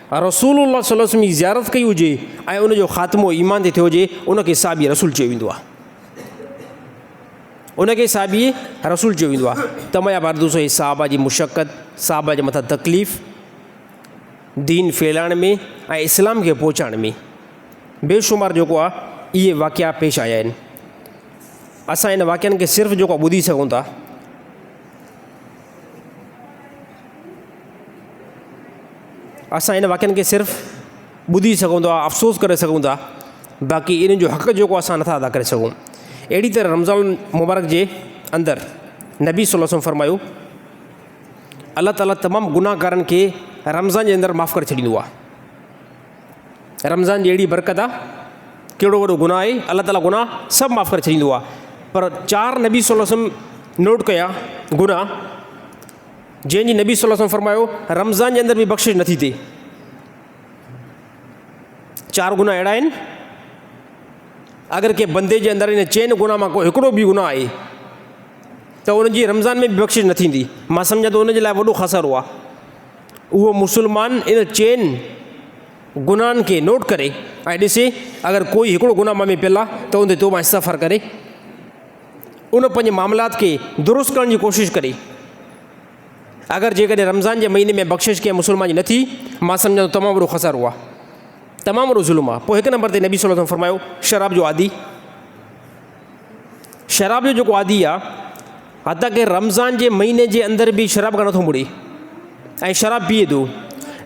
रसूलुल्लाह सल्लल्लाहु अलैहि वसल्लम जी ज़ियारत कई हुजे ऐं उनजो ख़ात्मो ईमान ते थियो हुजे, उनखे साहबी रसूल चयो वेंदो आहे, उनखे साहबी रसूल चयो वेंदो आहे। तमाया बारदूसो हे साहबा जी मुशक़त, साहबा जे मथां तकलीफ़, दीन फैलाइण में ऐं इस्लाम खे पहुचाइण में बेशुमार जेको आहे इहे वाक़िया पेश आया आहिनि। असां इन वाक़िअनि खे सिर्फ़ु जेको ॿुधी सघूं था, असां इन वाक्यनि खे सिर्फ़ु ॿुधी सघूं था, अफ़सोस करे सघूं था, बाक़ी इन जो हक़ जेको असां नथा अदा करे सघूं। अहिड़ी तरह रमज़ान मुबारक जे अंदरि नबी सल्लल्लाहु अलैहि वसल्लम फरमायो अल्लाह ताला तमामु गुनाहगारनि खे रमज़ान जे अंदरि माफ़ु करे छॾींदो आहे। रमज़ान जी अहिड़ी बरकत आहे, कहिड़ो वॾो गुनाह आहे, अल्लाह ताला गुनाह सभु माफ़ु करे छॾींदो आहे। पर 4 नबी सल्लल्लाहु अलैहि वसल्लम नोट कया गुनाह जंहिंजी नबी सल्लल्लाहु अलैहि वसल्लम फरमायो रमज़ान जे अंदरि बि बख़्शिश नथी थिए। 4 गुनाह अहिड़ा आहिनि, अगरि कंहिं बंदे जे अंदरि इन 4 गुनाह मां को हिकिड़ो बि गुनाह आहे त उनजी रमज़ान में बि बख़्शिश न थींदी। मां सम्झां थो उनजे लाइ वॾो ख़सारो आहे। उहो मुस्लमान इन 4 गुनाहनि खे नोट करे ऐं ॾिसे अगरि कोई हिकिड़ो गुनाह मां में पियल आहे त उन ते तौबा इस्तग़फ़ार करे उन पंहिंजे मामलात खे दुरुस्त करण जी कोशिशि करे। अगरि जेकॾहिं रमज़ान जे महीने में बख़्शिश कंहिं मुस्लमान जी न थी, मां सम्झां थो तमामु वॾो ख़सारो आहे, तमामु वॾो ज़ुल्म आहे। पोइ हिकु नंबर ते नबी सल्लल्लाहु अलैहि वसल्लम फरमायो शराब जो आदी। शराब जो जेको आदी आहे, हता कि रमज़ान जे महीने जे अंदरि बि शराब खां नथो मुड़े ऐं शराब पीए थो,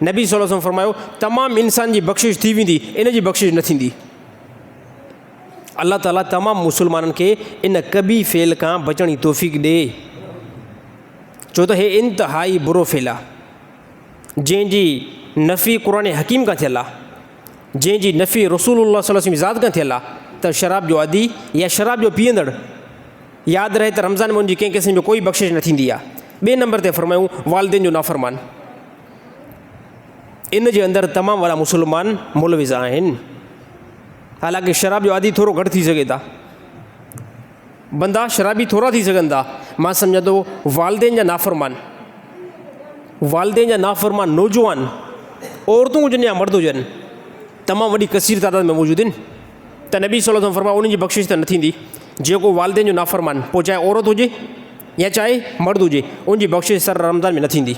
नबी सल्लल्लाहु अलैहि वसल्लम फरमायो तमामु इंसान जी बख़्शिश थी वेंदी, इन जी बख़्शिश न थींदी। अल्लाह ताला तमामु मुस्लमाननि खे इन कबी फेल खां बचण जी तौफ़ीक़ ॾे, छो त हे इंतिहाई बुरो फेल आहे जंहिंजी नफ़ी क़ुरान हकीम खां थियल आहे, जंहिंजी नफ़ी रसूलुल्लाह सल्लल्लाहु अलैहि वसल्लम ज़ात खां थियल आहे। त शराब जो आदी या शराब जो पीअंदड़ यादि रहे त रमज़ान में उनजी कंहिं क़िस्म जो कोई बख़्शिश न थींदी आहे। ॿिए नंबर ते फरमायूं वालिदैन जो नाफ़रमान। इन जे अंदरि तमामु वॾा मुस्लमान मुलविज़ आहिनि। हालांकि शराब जो आदी थोरो घटि थी सघे था, बंदा शराबी थोरा थी सघनि था, मां सम्झां थो वालिदैन जा नाफ़रमान, वालिदैन जा नाफ़रमान नौजवान औरतूं हुजनि या मर्द हुजनि, तमामु वॾी कसीर तादाद में मौजूदु आहिनि। त नबी सल्लल्लाहु अलैहि वसल्लम फरमायो उन्हनि जी बख़्शिश त न थींदी। जेको वालिदैन जो नाफ़रमान, पोइ चाहे औरत हुजे या चाहे मर्द हुजे, उनजी बख़्शिश सर रमज़ान में न थींदी।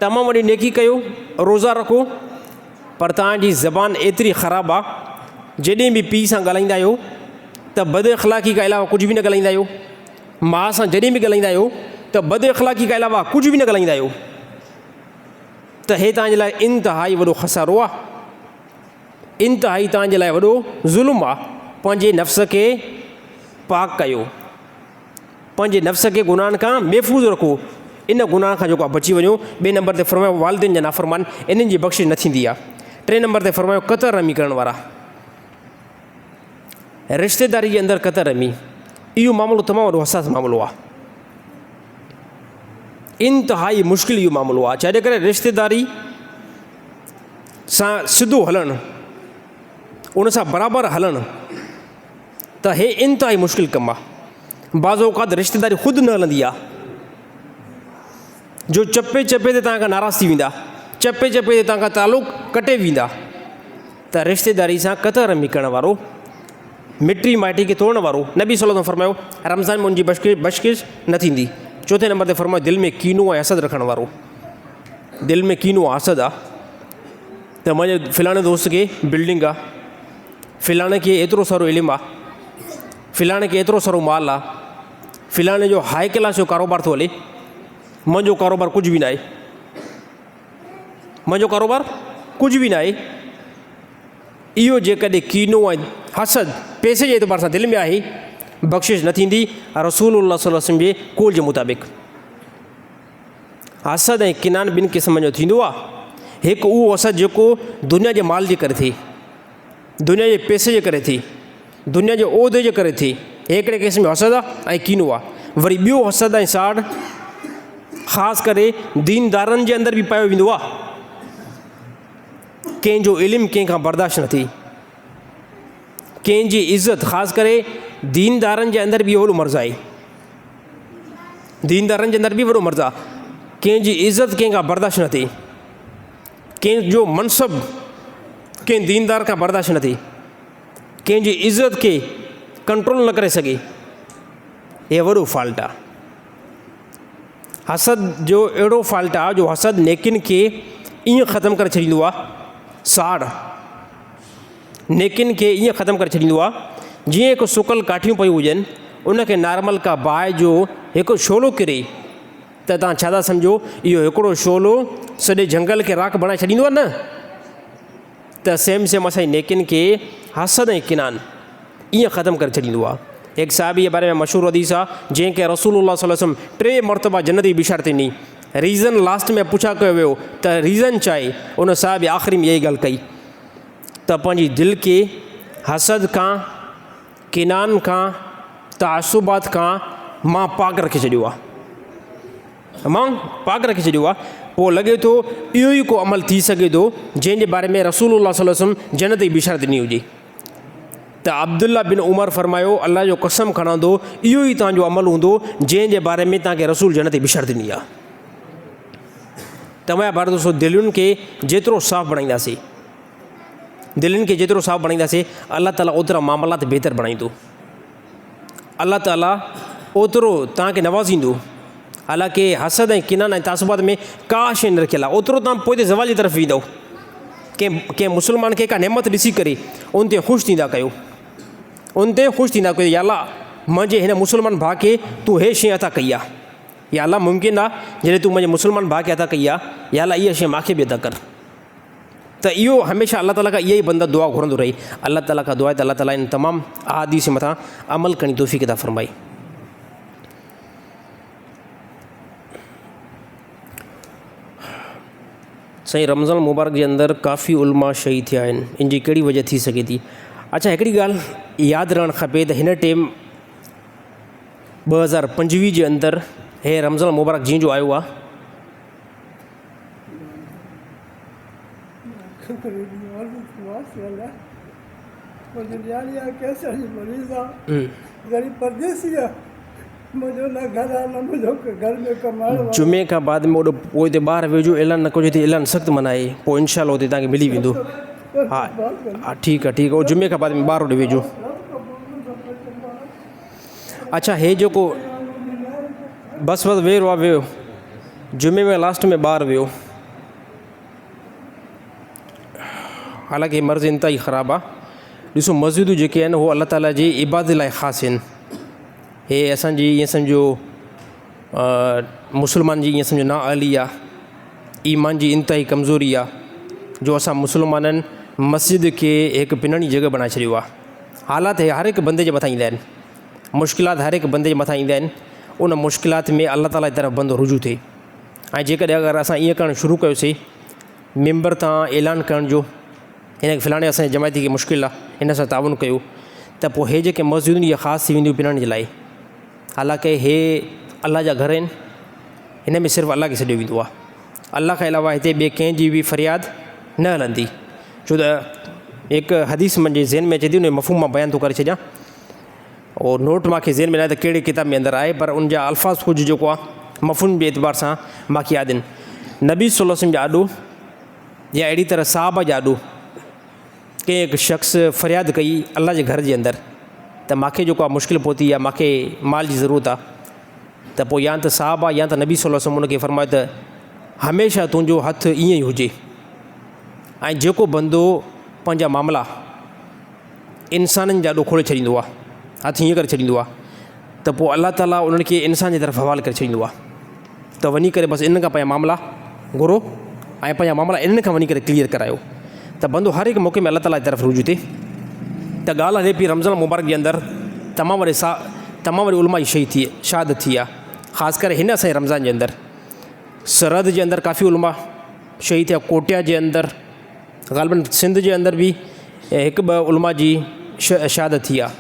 तमामु वॾी नेकी कयो, रोज़ा रखो, पर तव्हांजी ज़बान एतिरी ख़राबु आहे, जॾहिं बि पीउ सां ॻाल्हाईंदा आहियो त बद अख़लाक़ी खां अलावा कुझु बि न ॻाल्हाईंदा आहियो, माउ सां जॾहिं बि ॻाल्हाईंदा आहियो त बद अख़लाक़ी खां अलावा कुझु बि न ॻाल्हाईंदा आहियो। त हे तव्हांजे लाइ इंतिहाई वॾो ख़सारो आहे, इंतिहाई तव्हांजे लाइ वॾो ज़ुल्म आहे। पंहिंजे नफ़्स खे पाक कयो, पंहिंजे नफ़्स खे गुनाहनि खां महफ़ूज़ रखो, इन गुनाह खां जेको आहे बची वञो। ॿिए नंबर ते फरमायो वालिदैन जा नाफ़रमान, इन्हनि जी बख़्शिश न थींदी आहे। 3 नंबर ते फरमायो क़तर रमी करण वारा, रिश्तेदारी जे अंदरि क़तर रमी, इहो मामिलो तमामु वॾो हसास मामिलो आहे, इंतिहाई मुश्किल इहो मामिलो आहे। छाजे करे रिश्तेदारी सां सिधो हलणु, उन सां बराबरि हलणु, त हे इंतिहाई मुश्किल कमु आहे। बाज़ औक़ात रिश्तेदारी ख़ुदि न हलंदी आहे, जो चपे चपे ते तव्हां खां नाराज़ थी वेंदा, चपे चपे ते तव्हां खां तालुक़ कटे वेंदा। त रिश्तेदारी सां क़तर रमी करण वारो, मिटी माइटी खे तोड़ण वारो, नबी सल्लल्लाहु अलैहि वसल्लम फरमायो रमज़ान में उनजी बख़्शिश न थींदी। 4 नंबर ते फरमायो दिलि में कीनो ऐं हसद रखण वारो। दिलि में कीनो हसद आहे त मुंहिंजे फ़लाणे दोस्त खे बिल्डिंग आहे, फ़लाणे खे एतिरो सारो इल्मु आहे, फ़लाणे खे एतिरो सारो माल आहे, फ़लाणे जो हाई क्लास जो कारोबार थो हले, मुंहिंजो कारोबार कुझु बि न आहे, मुंहिंजो कारोबार कुझु बि न आहे। इहो जेकॾहिं कीनो ऐं हसद पैसे जे एतबार सां दिलि में आहे, बख़्शिश न थींदी रसूलुल्लाह सल्लल्लाहु अलैहि वसल्लम जे कौल जे मुताबिक़। हसद ऐं किनान ॿिनि क़िस्मनि जो थींदो आहे। हिकु उहो हसद जेको दुनिया जे माल जे करे थिए, दुनिया जे पैसे जे करे थिए, दुनिया जे उहिदे जे करे थिए, हिकिड़े क़िस्म जो हसद आहे ऐं कीनो आहे। वरी ॿियो हसद ऐं साड़ ख़ासि करे दीनदारनि जे अंदरि बि पायो वेंदो आहे। कंहिंजो इल्मु कंहिंखां बर्दाश्त न थिए, कंहिंजी इज़त, ख़ासि करे दीनदारनि जे अंदरि बि वॾो मर्ज़ु आहे, दीनदारनि जे अंदरि बि वॾो मर्ज़ु आहे। कंहिंजी इज़त कंहिंखां बर्दाश्त न थिए, कंहिंजो मनसब कंहिं दीनदार खां बर्दाश्त न थिए, कंहिंजी इज़त खे कंट्रोल न करे सघे, हे वॾो फॉल्ट आहे। हसद जो अहिड़ो फॉल्ट आहे जो हसद नेकिन खे ईअं ख़तमु करे छॾींदो आहे, साड़ नेकिन खे ईअं ख़तमु करे छॾींदो आहे जीअं हिकु सुकल काठियूं पयूं हुजनि, उनखे नॉर्मल का बाहि जो हिकु शोलो किरे त तव्हां छा था सम्झो इहो हिकिड़ो शोलो सॼे जंगल खे राख बणाए छॾींदो आहे? न, त सेम असांजी नेकिन खे हसद ऐं किनान ईअं ख़तमु करे छॾींदो आहे। हिकु साहिब जे बारे में मशहूरु हदीस आहे जंहिंखे रसूलुल्लाह सल्लल्लाहु अलैहि वसल्लम 3 मरतबा जन्नत जी बिशारत ॾिनी। रीज़न लास्ट में पुछा कयो वियो त रीज़न छा आहे? उन साहिब आख़िरी में इहा ई ॻाल्हि कई त पंहिंजी दिलि खे हसद खां, किनान खां, तआसुबात खां मां पाक रखे छॾियो आहे, मां पाक रखे छॾियो आहे। पोइ लॻे थो इहो ई को अमल थी सघे थो जंहिंजे बारे में रसूलुल्लाह सल्लल्लाहु अलैहि वसल्लम जन्नत जी बिशारत ॾिनी हुजे। त अब्दुल्ला बिन उमर फरमायो अल्लाह जो कसम खणंदो इहो ई तव्हांजो अमल हूंदो जंहिंजे बारे में तव्हांखे रसूल जन्नत जी बिशारत ॾिनी आहे। तव्हांजा भार दोस्तो दिलुनि खे जेतिरो साफ़ु बणाईंदासीं, दिलनि खे जेतिरो साफ़ु बणाईंदासीं अल्लाह ताला ओतिरा मामलात बहितर बणाईंदो, अल्लाह ताला ओतिरो तव्हांखे नवाज़ींदो। हालांकि हसद ऐं किनान ऐं तासुबात में का शइ न रखियलु आहे, ओतिरो तव्हां पोइ ते ज़वाल जी तरफ़ वेंदव। कंहिं मुस्लमान खे का नेमत ॾिसी करे उन ते ख़ुशि थींदा कयो, उन ते ख़ुशि थींदा कयो, या अल्लाह मुंहिंजे हिन मुस्लमान भाउ खे तूं हे शइ अता कई आहे, या अल्लाह मुमकिन आहे जॾहिं तूं मुंहिंजे मुस्लमान भाउ खे अता कई आहे, या अल्लाह इहा शइ मूंखे बि अता कर। त इहो हमेशह अल्लाह ताला खां इहा ई बंदा दुआ घुरंदो रहे। अल्लाह ताला खां दुआ आहे त अल्लाह ताला इन तमामु अहादीस मथां अमल करण जी तौफ़ीक़ अता फ़रमाए। साईं, रमज़ान मुबारक जे अंदरि काफ़ी उलमा शहीद थिया आहिनि, इन जी कहिड़ी वजह थी सघे थी? अच्छा, हिकिड़ी ॻाल्हि यादि रहणु खपे त हिन टाइम 2025 जे अंदरि हे रमज़ान मुबारक जीअं जो आयो आहे, जुमे खां बाद में ओॾो पोइ ते ॿाहिरि वेझो ऐलान न कजे, ऐलान सख़्तु मनाए, पोइ इनशाअल्लाह उते तव्हांखे मिली वेंदो। हा हा, ठीकु आहे, ठीकु आहे, जुमे खां बाद में ॿाहिरि ओॾे वेझो। अच्छा, हे जेको बसि वेहो आहे, वेहो जुमे में लास्ट में ॿाहिरि वियो। हालांकि मर्ज़ इंतिहाई ख़राबु आहे। ॾिसो, मस्जिदूं जेके आहिनि उहे अल्लाह ताला जी इबादत लाइ ख़ासि आहिनि। हे असांजी ईअं सम्झो मुस्लमान जी ईअं सम्झो ना अली आहे, ईमान जी इंतिहाई कमज़ोरी आहे जो असां मुस्लमाननि मस्जिद खे हिकु पिनण जी जॻह बणाए छॾियो आहे। हालात हर हिकु बंदे जे मथां ईंदा आहिनि, मुश्किलात हर हिकु बंदे जे मथां ईंदा आहिनि, उन मुश्किलात में अल्लाह ताला जी तरफ़ बंदो रुजू थिए। ऐं जेकॾहिं अगरि असां ईअं करणु शुरू कयोसीं, मेंबर तां ऐलान करण जो हिन फ़िलाणे असांजी जमायती खे मुश्किल आहे, हिन सां ताउन कयो, त पोइ हे जेके मस्जिदूं इहे ख़ासि थी वेंदियूं पिनण जे लाइ। हालांकि हे अल्लाह जा घर आहिनि, हिन में सिर्फ़ु अल्लाह खे सॾियो वेंदो आहे। अल्लाह खां अलावा हिते ॿिए कंहिंजी बि फ़रियाद न हलंदी, छो त हिकु हदीस मुंहिंजे ज़हन में अचे थी, उन मफ़हूम मां बयानु थो करे छॾियां। और नोट मूंखे ज़हन में न आहे त कहिड़े किताब में अंदरि आहे, पर उन जा अल्फाज़ कुझु जेको आहे मफ़हूम जे एतबार सां मूंखे यादि आहिनि। नबी सल्लल्लाहु अलैहि वसल्लम जा आॾो या अहिड़ी तरह साहबा जा आॾो कंहिं हिकु शख़्स फ़रियाद कई अल्लाह जे घर जे अंदरि त मूंखे जेको आहे मुश्किल पहुती आहे, मूंखे माल जी ज़रूरत आहे, त पोइ या त साहबा या त नबी सल्लल्लाहु अलैहि वसल्लम उनखे फ़रमायो त हमेशह तुंहिंजो हथु ईअं ई हुजे, ऐं जेको बंदो पंहिंजा मामला इंसाननि जा ॾोह खोले छॾींदो आहे, हथु हीअं करे छॾींदो आहे, त पोइ अल्लाह ताला उन्हनि खे इंसान जी तरफ़ हवाले करे छॾींदो आहे। त वञी करे बसि इन खां पंहिंजा मामला घुरो ऐं पंहिंजा मामला इन्हनि खां वञी करे क्लियर करायो, त बंदो हर हिकु मौक़े में अल्लाह ताला जी तरफ़ रुजू थिए। त ॻाल्हि हले पई रमज़ान मुबारक जे अंदरि तमामु वॾी उलमा जी शहादत थी आहे, ख़ासि करे हिन असांजे रमज़ान जे अंदरि। सरहद जे अंदरि काफ़ी उलमा शहीद थिया, कोटिया जे अंदरि, ग़ालिबन सिंध जे अंदरि बि हिकु ॿ उलमा जी शहादत थी आहे।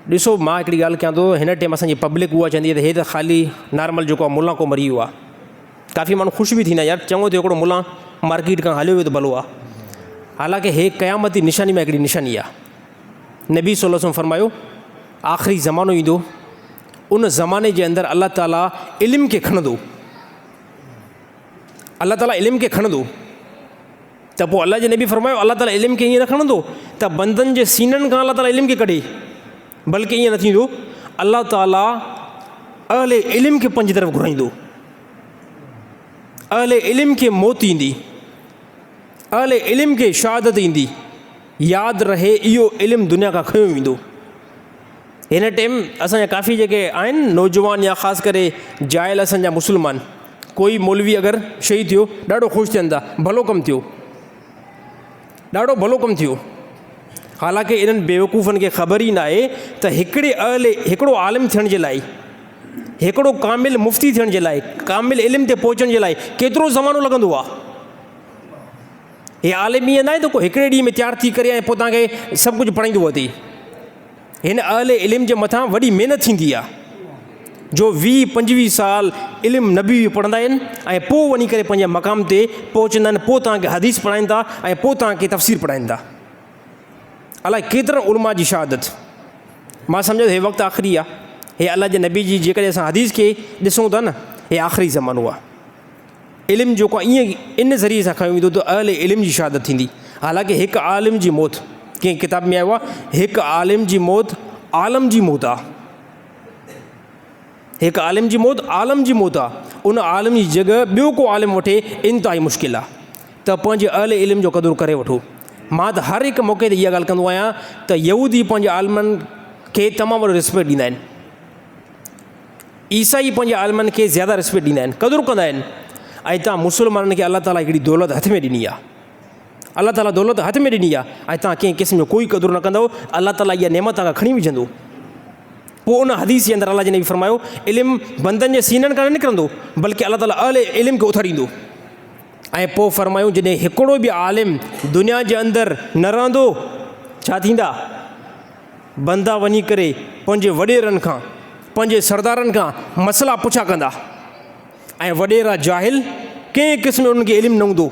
ॾिसो, मां हिकिड़ी ॻाल्हि कयां थो, हिन टाइम असांजी पब्लिक उहा चवंदी आहे त हे त ख़ाली नॉर्मल जेको आहे मुला को मरी वियो आहे। काफ़ी माण्हू ख़ुशि बि थींदा यार, चङो त हिकिड़ो मुला मार्केट खां हलियो वियो त भलो आहे। हालांकि हे क़यामती निशानी में हिकिड़ी निशानी आहे। नबी सल्लल्लाहु अलैहि वसल्लम फरमायो आख़िरी ज़मानो ईंदो, उन ज़माने जे अंदरि अल्लाह ताला इल्म खे खणंदो, अल्लाह ताला इल्म खे खणंदो। त पोइ अल्लाह जे नबी फरमायो अल्लाह ताला इल्म खे ईअं न खणंदो त बंदनि जे सीननि खां अल्लाह ताला इल्म खे कढे, बल्कि ईअं न थींदो, अल्लाह ताला अहले इल्म खे पंहिंजी तरफ़ घुराईंदो, अहले इल्म खे मौत ईंदी, अहले इल्म खे शहादत ईंदी। यादि रहे इहो इल्मु दुनिया खां खयो वेंदो, हिन टाइम असांजा काफ़ी जेके आहिनि नौजवान या ख़ासि करे जाइल असांजा मुस्लमान, कोई मौलवी अगरि शहीद थियो ॾाढो ख़ुशि थियनि था, भलो कमु थियो, ॾाढो भलो कमु थियो। हालांकि इन्हनि बेवकूफ़नि खे ख़बर ई न आहे त हिकिड़ो आलिम थियण जे लाइ, हिकिड़ो कामिल मुफ़्ती थियण जे लाइ, कामिल इल्म ते पहुचण जे लाइ केतिरो ज़मानो लॻंदो आहे। हे आलिम ईअं न आहे त को हिकिड़े ॾींहं में तयारु थी करे ऐं पोइ तव्हांखे सभु कुझु पढ़ाईंदो अथई। हिन इल्म जे मथां वॾी महिनत थींदी आहे, जो 20-25 साल इल्मु नबी पढ़ंदा आहिनि ऐं पोइ वञी करे पंहिंजे मक़ाम ते पहुचंदा आहिनि, पोइ तव्हांखे हदीस पढ़ाइनि था ऐं पोइ तव्हांखे तफ़सीर पढ़ाइनि था। अलाए केतिरनि उलमा जी शहादत। मां सम्झो हे वक़्तु आख़िरी आहे, हे अलाह जे नबी जी जेकॾहिं असां हदीस खे ॾिसूं था न, हे आख़िरी ज़मानो आहे। इल्मु जेको आहे ईअं इन ज़रिए सां खयो वेंदो त इल्म जी शहादत थींदी। हालांकि हिकु आलिम जी मौत, कंहिं किताब में आयो आहे, हिकु आलिम जी मौत आलम जी मौत आहे। हिकु आलिम जी मौत आलम जी मौत आहे। उन आलिम जी जॻह ॿियो को आलिम वठे इंतिहाई मुश्किल आहे। त पंहिंजे इल्म जो क़दुरु करे वठो। मां त हर हिकु मौक़े ते इहा ॻाल्हि कंदो आहियां त यहूदी पंहिंजे आलिमनि खे तमामु वॾो रिस्पेक्ट ॾींदा आहिनि, ईसाई पंहिंजे आलिमनि खे ज़्यादा रिस्पेक्ट ॾींदा आहिनि, क़दुरु कंदा आहिनि। ऐं तव्हां मुस्लमाननि खे अलाह ताला हिकिड़ी दौलत हथ में ॾिनी आहे, अलाह ताला दौलत हथ में ॾिनी आहे ऐं तव्हां कंहिं क़िस्म जो कोई क़दुरु न कंदव, अलाह ताला इहा नेमत तव्हांखां खणी विझंदो। पोइ उन हदीस जे अंदरि अलाह जे नबी फरमायो, इल्मु बंदनि जे सीननि खां न निकिरंदो, बल्कि अलाह ताला इल्म खे उथारींदो। ऐं पोइ फरमायूं, जॾहिं हिकिड़ो बि आलिम दुनिया जे अंदरि न रहंदो, छा थींदा? बंदा वञी करे पंहिंजे वॾेरनि खां, पंहिंजे सरदारनि खां मसइला पुछा कंदा ऐं वॾेरा जाहिल कंहिं क़िस्म जो उन्हनि खे इल्मु न हूंदो,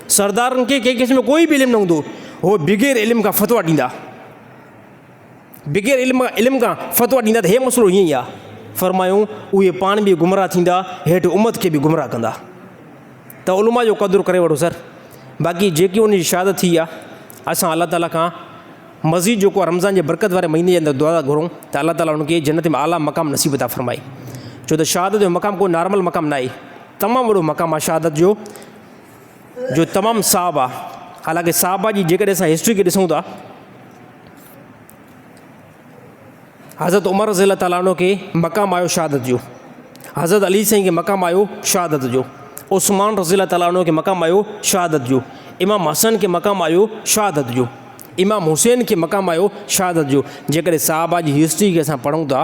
सरदारनि खे कंहिं क़िस्म जो कोई बि इल्मु न हूंदो, उहो बिग़ैर इल्म खां फ़तवा ॾींदा, बिग़ैर इल्म खां फ़तवा ॾींदा। त हे मसइलो हीअं ई आहे। फरमायूं, उहे पाण बि गुमराह थींदा, हेठि उम्मत खे बि गुमराह कंदा। त उलमा जो क़दुरु करे वठो सर। बाक़ी जेकी उनजी शहादत थी आहे, असां अलाह ताला खां मज़ीद जेको आहे रमज़ान जे बरक़त वारे महीने जे अंदरि दुआ घुरूं त अलाह ताला उनखे जन्नत में आला मक़ाम नसीब था फ़रमाए। छो त शहादत जो मक़ाम कोई नॉर्मल मक़ाम न आहे, तमामु वॾो मक़ाम आहे शहादत जो तमामु साहब आहे। हालांकि साहबा जी जेकॾहिं असां हिस्ट्री खे ॾिसूं था, हज़रत उमर रज़ी अल्लाह ताला अन्हु खे मक़ाम आयो शहादत जो, हज़रत अली साईं खे मक़ाम आयो शहादत जो, उस्मान रज़ी अल्लाह ताला अन्हु खे मक़ाम आयो शहादत जो, इमाम हसन खे मक़ाम आयो शहादत जो, इमाम हुसैन खे मक़ाम आयो शहादत जो। जेकॾहिं साहबा जी हिस्ट्री खे असां पढ़ूं था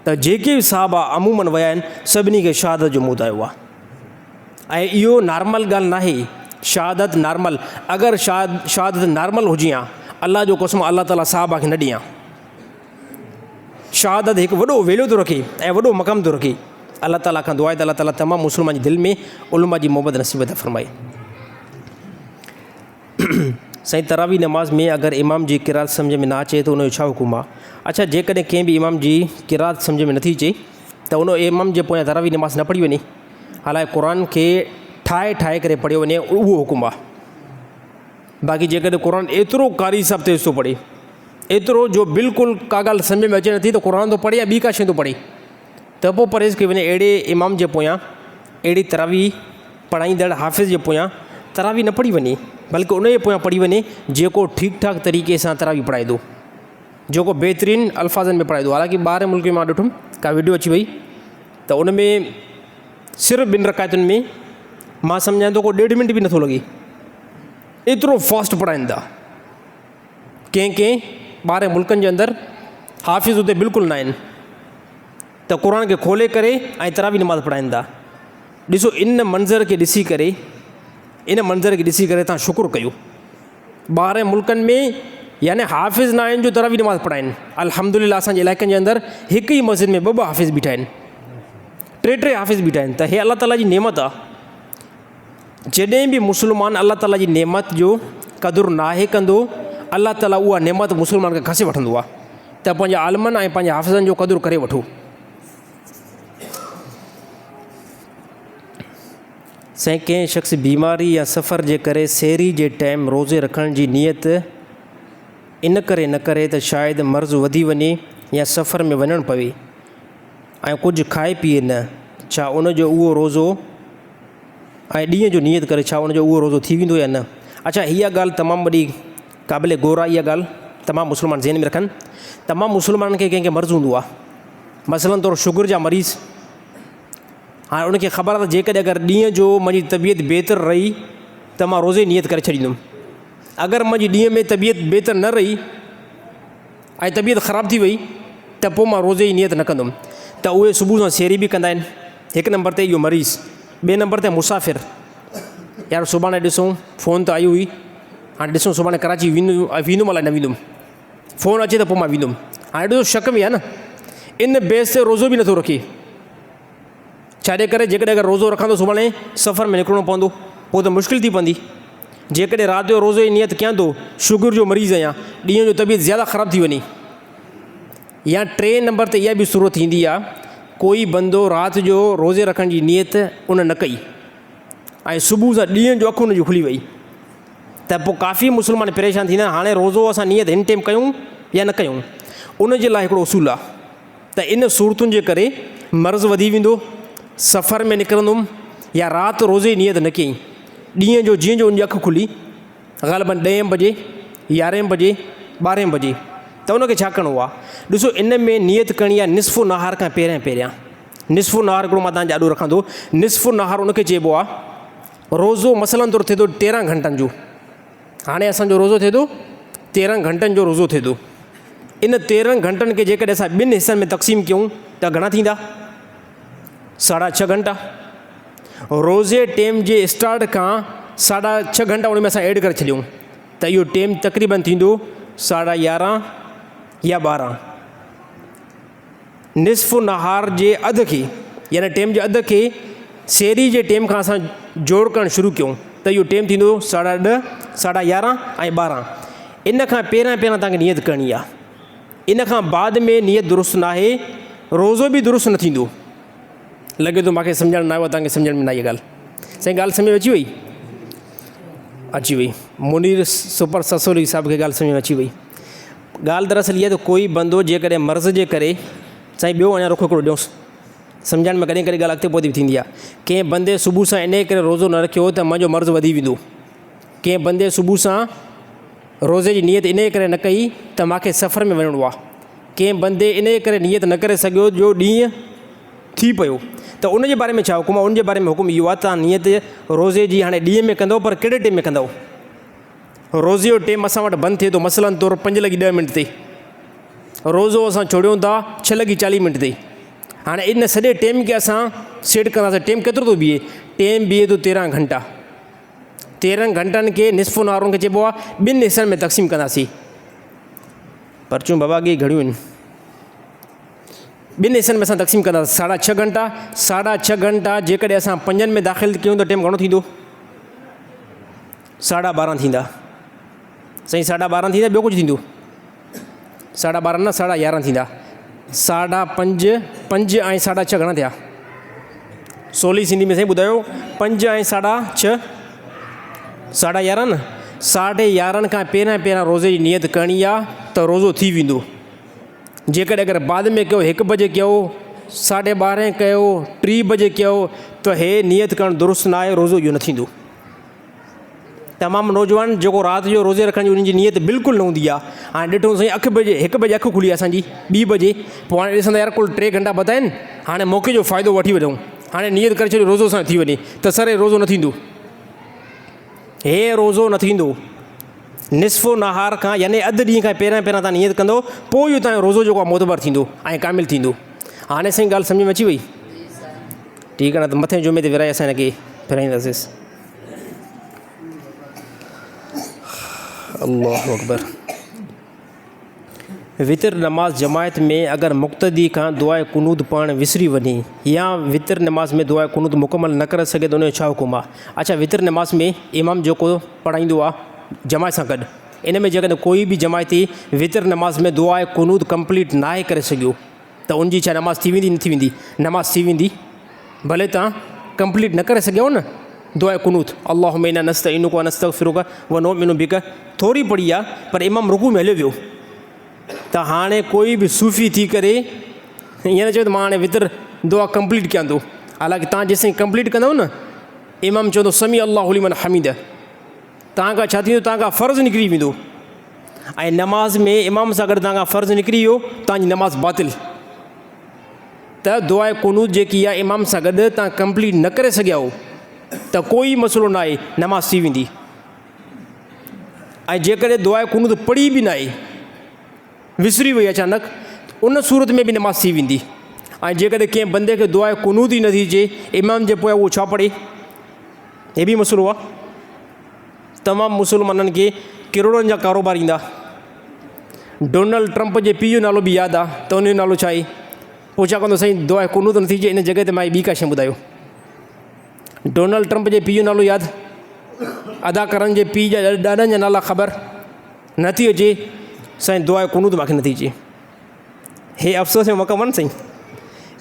त जेके बि साहबा अमूमन विया आहिनि, सभिनी खे शहादत जो मौत आयो आहे। ऐं इहो नॉर्मल ॻाल्हि न आहे, शहादत नॉर्मल, अगरि शहादत नॉर्मल हुजे हा, अलाह जो कसम अलाह ताला साहबा खे न ॾियां। शहादत हिकु वॾो वैल्यू थो रखे ऐं वॾो मक़ाम थो रखे। अलाह ताला खां दुआ आहे त अलाह ताला तमामु मुस्लमान जे दिलि में उलमा जी मोहबत नसीब था फ़रमाए। साईं, तरावी नमाज़ में अगरि इमाम जी क़िरात सम्झ में न अचे त उनजो छा हुकुम आहे? अच्छा, जेकॾहिं कंहिं बि इमाम जी क़िरात सम्झ में नथी अचे त उन इमाम जे पोयां तरावी नमाज़ न पढ़ी वञे, हालांकि क़ुर खे ठाहे करे पढ़ियो वञे, उहो हुकुम आहे। बाक़ी जेकॾहिं क़ुर एतिरो कारी हिसाब ते थो पढ़े, एतिरो जो बिल्कुलु का ॻाल्हि सम्झ में अचे नथी त क़ुर थो पढ़े या ॿी का शइ थो पढ़े, त पोइ परहेज़ कई वञे। अहिड़े इमाम जे पोयां, अहिड़ी तरावी पढ़ाईंदड़ हाफ़िज़ जे पोयां तरावी न पढ़ी वञे, बल्कि उन जे पोयां पढ़ी वञे जेको ठीकु ठाक तरीक़े सां तरावी पढ़ाए थो, जेको बहितरीनु अल्फाज़नि में पढ़ाए थो। हालांकि ॿाहिरि मुल्क में मां ॾिठुमि का वीडियो अची वई त उन में सिर्फ़ु 2 रकातुनि में मां सम्झां थो को 1.5 मिंट बि नथो लॻे, एतिरो फास्ट पढ़ाइनि था। कंहिं ॿाहिरि मुल्कनि जे अंदरि हाफ़िज़ उते बिल्कुलु न आहिनि, त क़ुर खे खोले करे ऐं तरावी नमाज़ पढ़ाइनि था। ॾिसो, इन मंज़र खे ॾिसी करे तव्हां शुकुरु कयो। ॿाहिरि मुल्कनि में यानी हाफ़िज़ न आहिनि जो तरावी नमाज़ पढ़ाइनि। अल्हम्दुलिल्लाह असांजे इलाइक़नि जे अंदरि हिकु ई मस्जिद में 2 हाफ़िज़ बीठा आहिनि, 3 हाफ़िज़ बीठा आहिनि। त हे अलाह ताला जी नेमत आहे। जॾहिं बि मुस्लमान अलाह ताला जी नेमत जो क़दुरु नाहे कंदो, अलाह ताला उहा नेमत मुस्लमान खे खसे वठंदो आहे। त पंहिंजे आलमनि ऐं पंहिंजे हाफ़िज़नि जो क़दुरु करे वठो। साईं, कंहिं शख़्स बीमारी या सफ़र जे करे सेरी जे टाइम रोज़े रखण जी नियत इन करे न करे त शायदि मर्ज़ु वधी वञे या सफ़र में वञणु पवे ऐं कुझु खाए पीए न, छा उनजो उहो रोज़ो ऐं ॾींहं जो नियत करे छा उनजो उहो रोज़ो थी वेंदो या न? अच्छा, हीअ ॻाल्हि तमामु वॾी क़ाबिल गौर आहे। इहा ॻाल्हि तमामु मुस्लमान ज़हन में रखनि। तमामु मुस्लमाननि खे कंहिंखे मर्ज़ हूंदो आहे, मसलन तौरु शुगर जा मरीज़, हाणे उनखे ख़बर आहे त जेकॾहिं अगरि ॾींहं जो मुंहिंजी तबियत बहितर रही त मां रोज़े नियत करे छॾींदुमि, अगरि मुंहिंजी ॾींहं में तबियत बहितर न रही ऐं तबियत ख़राबु थी वई त पोइ मां रोज़े जी नियत न कंदुमि। त उहे सुबुह सां सेरी बि कंदा आहिनि। हिकु नंबर ते इहो मरीज़, ॿिए नंबर ते मुसाफ़िर, यार सुभाणे ॾिसूं फ़ोन त आई हुई, हाणे ॾिसूं सुभाणे कराची वेंदुमि अलाए न वेंदुमि, फ़ोन अचे त पोइ मां वेंदुमि। हाणे ॾिसो शक में आहे न, इन बेस ते रोज़ो बि नथो रखे। छाजे करे? जेकॾहिं अगरि रोज़ो रखां थो सुभाणे सफ़र में निकिरणो पवंदो, पोइ त मुश्किल थी पवंदी। जेकॾहिं राति जो रोज़े जी नियत कयां थो, शुगर जो मरीज़ आहियां, ॾींहं जो तबियत ज़्यादा ख़राबु थी वञे, या टे नंबर ते इहा बि सूरत थींदी आहे, कोई बंदो राति जो रोज़े रखण जी नियत उन न कई ऐं सुबुह सां ॾींहं जो अखि उनजी खुली वई, त पोइ काफ़ी मुस्लमान परेशान थींदा आहिनि। हाणे रोज़ो असां नियत हिन टाइम कयूं या न कयूं, उन जे लाइ हिकिड़ो उसूल आहे त इन सूरतुनि जे करे मर्ज़ वधी वेंदो, सफ़र में निकिरंदुमि या राति रोज़े जी नियत न कयईं, ॾींहं जो जीअं जो उनजी अखि खुली ग़ालिबन 10 बजे 11 बजे 12 बजे, त उनखे छा करिणो आहे? ॾिसो, इन में नियत करणी आहे निसफ़ु नहार खां पहिरियां। निसफ़ु नहार हिकिड़ो मां तव्हांजे ॾाढो रखां थो। निसफ़ु नहार उनखे चइबो आहे रोज़ो मसलन तौरु थिए थो 13 घंटनि जो। हाणे असांजो रोज़ो थिए थो 13 घंटनि जो रोज़ो थिए थो। इन 13 घंटनि खे जेकॾहिं असां ॿिनि हिसनि में तक़सीम कयूं त घणा थींदा? 6.5 घंटा। रोज़े टाइम जे स्टार्ट खां 6.5 घंटा उन में असां ऐड करे छॾियूं त इहो टाइम तक़रीबन थींदो 11:30 या 12। निसफ़ु नहार जे अधु खे, यानी टाइम जे अधु खे सेरी जे टाइम खां असां जोड़ करणु शुरू कयूं त इहो टाइम थींदो 10:30, 11:30 ऐं 12। इन खां पहिरियां तव्हांखे नियत करणी आहे। इन खां बाद में नियत दुरुस्त न आहे, रोज़ो बि दुरुस्त न थींदो। लॻे थो मूंखे सम्झण न आयो, तव्हांखे सम्झण में न आई ॻाल्हि? साईं ॻाल्हि सम्झ में अची वई? अची वई। मुनीर सुपर ससोली साहिब खे ॻाल्हि सम्झ में अची वई। ॻाल्हि दरअसल इहा त कोई बंदो जेकॾहिं मर्ज़ जे करे, साईं ॿियो अञा रुखो हिकिड़ो ॾियोसि, सम्झण में कॾहिं कॾहिं ॻाल्हि अॻिते पोइ थींदी आहे। कंहिं बंदे सुबुह सां इन करे रोज़ो न रखियो त मुंहिंजो मर्ज़ वधी वेंदो। कंहिं बंदे सुबुह सां रोज़े जी नियत इन करे न कई त मूंखे सफ़र में वञिणो आहे। कंहिं बंदे इन करे नियत न करे सघियो जो ॾींहुं थी पियो, त उन जे बारे में छा हुकुम आहे? उन जे बारे में हुकुम इहो आहे, तव्हां नियत रोज़े जी हाणे ॾींहं में कंदव, पर कहिड़े टाइम में कंदव? रोज़े जो टाइम असां वटि बंदि थिए थो मसलन तौरु 5:10 ते, रोज़ो असां छोड़ियूं था 6:40 ते। हाणे इन सॼे टाइम खे असां सेट कंदासीं। टाइम केतिरो थो बीहे? टाइम बीहे थो 13 घंटा। 13 घंटनि खे निसफ़ु नहारुनि खे चइबो आहे, ॿिनि हिसनि में तक़सीम कंदासीं। पर्चियूं बाबा खे घणियूं आहिनि? ॿिनि हिसनि में असां तक़सीम कंदासीं। 6.5 घंटा। 6.5 घंटा जेकॾहिं असां 5 में दाख़िल कयूं त टाइम घणो थींदो? 12:30 थींदा। साईं 12:30 थींदा, ॿियो कुझु थींदो? 12:30 न, 11:30 थींदा। 5.5 5 ऐं 6.5 घणा थिया? 16 सिंधी में साईं ॿुधायो। 5 ऐं 6.5 11:30 न। 11:30 खां पहिरियां रोज़े जी नियत करणी आहे त रोज़ो थी वेंदो। जेकॾहिं अगरि बाद में कयो, 1 बजे कयो, 12:30 कयो, 3 बजे कयो, त हे नियत करणु दुरुस्त न आहे, रोज़ो इहो न थींदो। तमामु नौजवान जेको राति जो रोज़े रखण जी उन्हनि जी नियत बिल्कुलु न हूंदी आहे। हाणे ॾिठो साईं 1 बजे अखि खुली असांजी, 2 बजे, पोइ हाणे ॾिसंदा यार कुल 3 घंटा बता आहिनि, हाणे मौक़े जो फ़ाइदो वठी वठूं, हाणे नियत करे छॾियो रोज़ो सां थी वञे, त सर रोज़ो न थींदो। हे रोज़ो न थींदो। निसफ़ु नहार खां यानी अधु ॾींहं खां पहिरियां तव्हां नियत कंदो, पोइ इहो तव्हांजो रोज़ो जेको आहे मोतबर थींदो ऐं कामिल थींदो। हाणे साईं ॻाल्हि सम्झ में अची वई? ठीकु आहे न, त मथे जुमे ते विराए असां हिनखे फिराईंदासीं। अल्लाहु अकबर। वितर नमाज़ जमायत में अगरि मुक़्तदी खां दुआए कुनूद पढ़णु विसरी वञे या वितर नमाज़ में दुआए कुनूद मुकमल न करे सघे त उनजो छा हुकुम आहे? अच्छा, वितर नमाज़ में इमाम जेको पढ़ाईंदो आहे जमायत सां गॾु, इन में जेकॾहिं कोई बि जमायती वितर नमाज़ में दुआए कुनूद कंप्लीट न आहे करे सघियो त उनजी छा नमाज़ थी वेंदी? न थी वेंदी? नमाज़ थी वेंदी। भले तव्हां कंप्लीट न करे सघियो न दुआ कुनूत, अल्लाहुम्मा इन्ना नस्तईनुका व नस्तगफिरुका व नुमिनु बिका, थोरी पढ़ी आहे, पर इमाम रुकू में हलियो वियो। त हाणे कोई बि सूफ़ी थी करे ईअं न चयो त मां हाणे वितर दुआ कंप्लीट कयां थो। हालांकि तव्हां जेसिताईं कंप्लीट कंदव न, इमाम चवंदो समी अल्लाहु लिमन हमीद, तव्हां खां छा थींदो? तव्हां खां फ़र्ज़ु निकिरी वेंदो। ऐं नमाज़ में इमाम सां गॾु तव्हांखां फ़र्ज़ु निकिरी वियो, तव्हांजी नमाज़ बातिल। त दुआ कुनूत जेकी आहे इमाम सां गॾु तव्हां कंप्लीट न करे सघिया हो त कोई मसइलो न आहे, नमाज़ थी वेंदी। ऐं जेकॾहिं दुआ कुनूत पढ़ी बि न आहे, विसरी वई अचानक, उन सूरत में बि नमाज़ थी वेंदी। ऐं जेकॾहिं कंहिं बंदे खे दुआ कुनूत ई नथी अचे इमाम जे पोयां उहो छा पढ़े, हे बि मसइलो आहे। तमामु मुस्लमाननि खे किरोड़नि जा कारोबार ईंदा। डोनाल्ड ट्रंप जे पीउ जो नालो बि यादि आहे, त उनजो नालो छा आहे? पोइ छा कंदो साईं दुआ कुनूत नथी अचे, इन जॻह ते मां ॿी का शइ ॿुधायो। डोनाल्ड ट्रंप जे पीउ जो नालो यादि, अदाकारनि जे पीउ जा ॾाढनि जा नाला ख़बर नथी अचे, साईं दुआ कुनूत मूंखे नथी अचे। हे अफ़सोस जो मक़ाम आहे न साईं।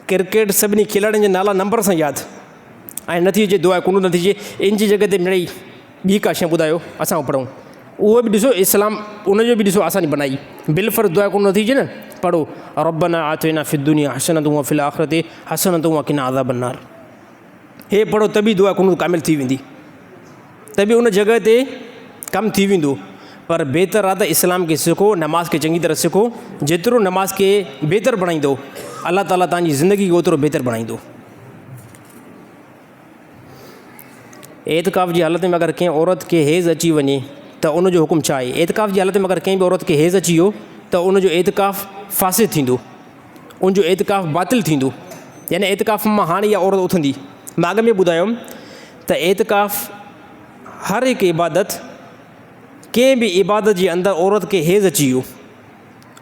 क्रिकेट सभिनी खिलाड़ियुनि जा नाला नंबर सां यादि ऐं नथी अचे, दुआ कुनूत नथी अचे, इन जी जॻह ते मिड़ई ॿी का शइ ॿुधायो असां पढ़ूं। उहो बि ॾिसो इस्लाम उनजो बि ॾिसो आसानी बनाई। बिलफर दुआ कुनूत नथी अचे न, पढ़ो रब्बना आतिना फिद दुनिया हसनतुम व फिल आखिरति हसनतुम व क़िना अज़ाबन्नार। हे पढ़ो त बि दुआ कुनूत कामिल थी वेंदी, त बि उन जॻह ते कमु थी वेंदो। पर बहितर आहे त इस्लाम खे सिखो, नमाज़ खे चङी तरह सिखो। जेतिरो नमाज़ खे बहितर बणाईंदो अलाह ताला तव्हांजी ज़िंदगी खे ओतिरो बहितर बणाईंदो। एतिकाफ़ जी हालत में अगरि कंहिं औरत खे हेज़ अची वञे त उनजो हुकुम छा आहे? एतिकाफ़ जी हालत में अगरि कंहिं बि औरत खे हेज़ अची वियो त उनजो एतिकाफ़ फासिद थींदो, उनजो एतिकाफ़ बातिल थींदो। यानी एतिकाफ़ मां हाणे इहा औरत उथंदी। मां अॻु में ॿुधायुमि त एतिकाफ़ हर हिकु इबादत, कंहिं बि इबादत जे अंदरि औरत खे हेज़ अची वियो,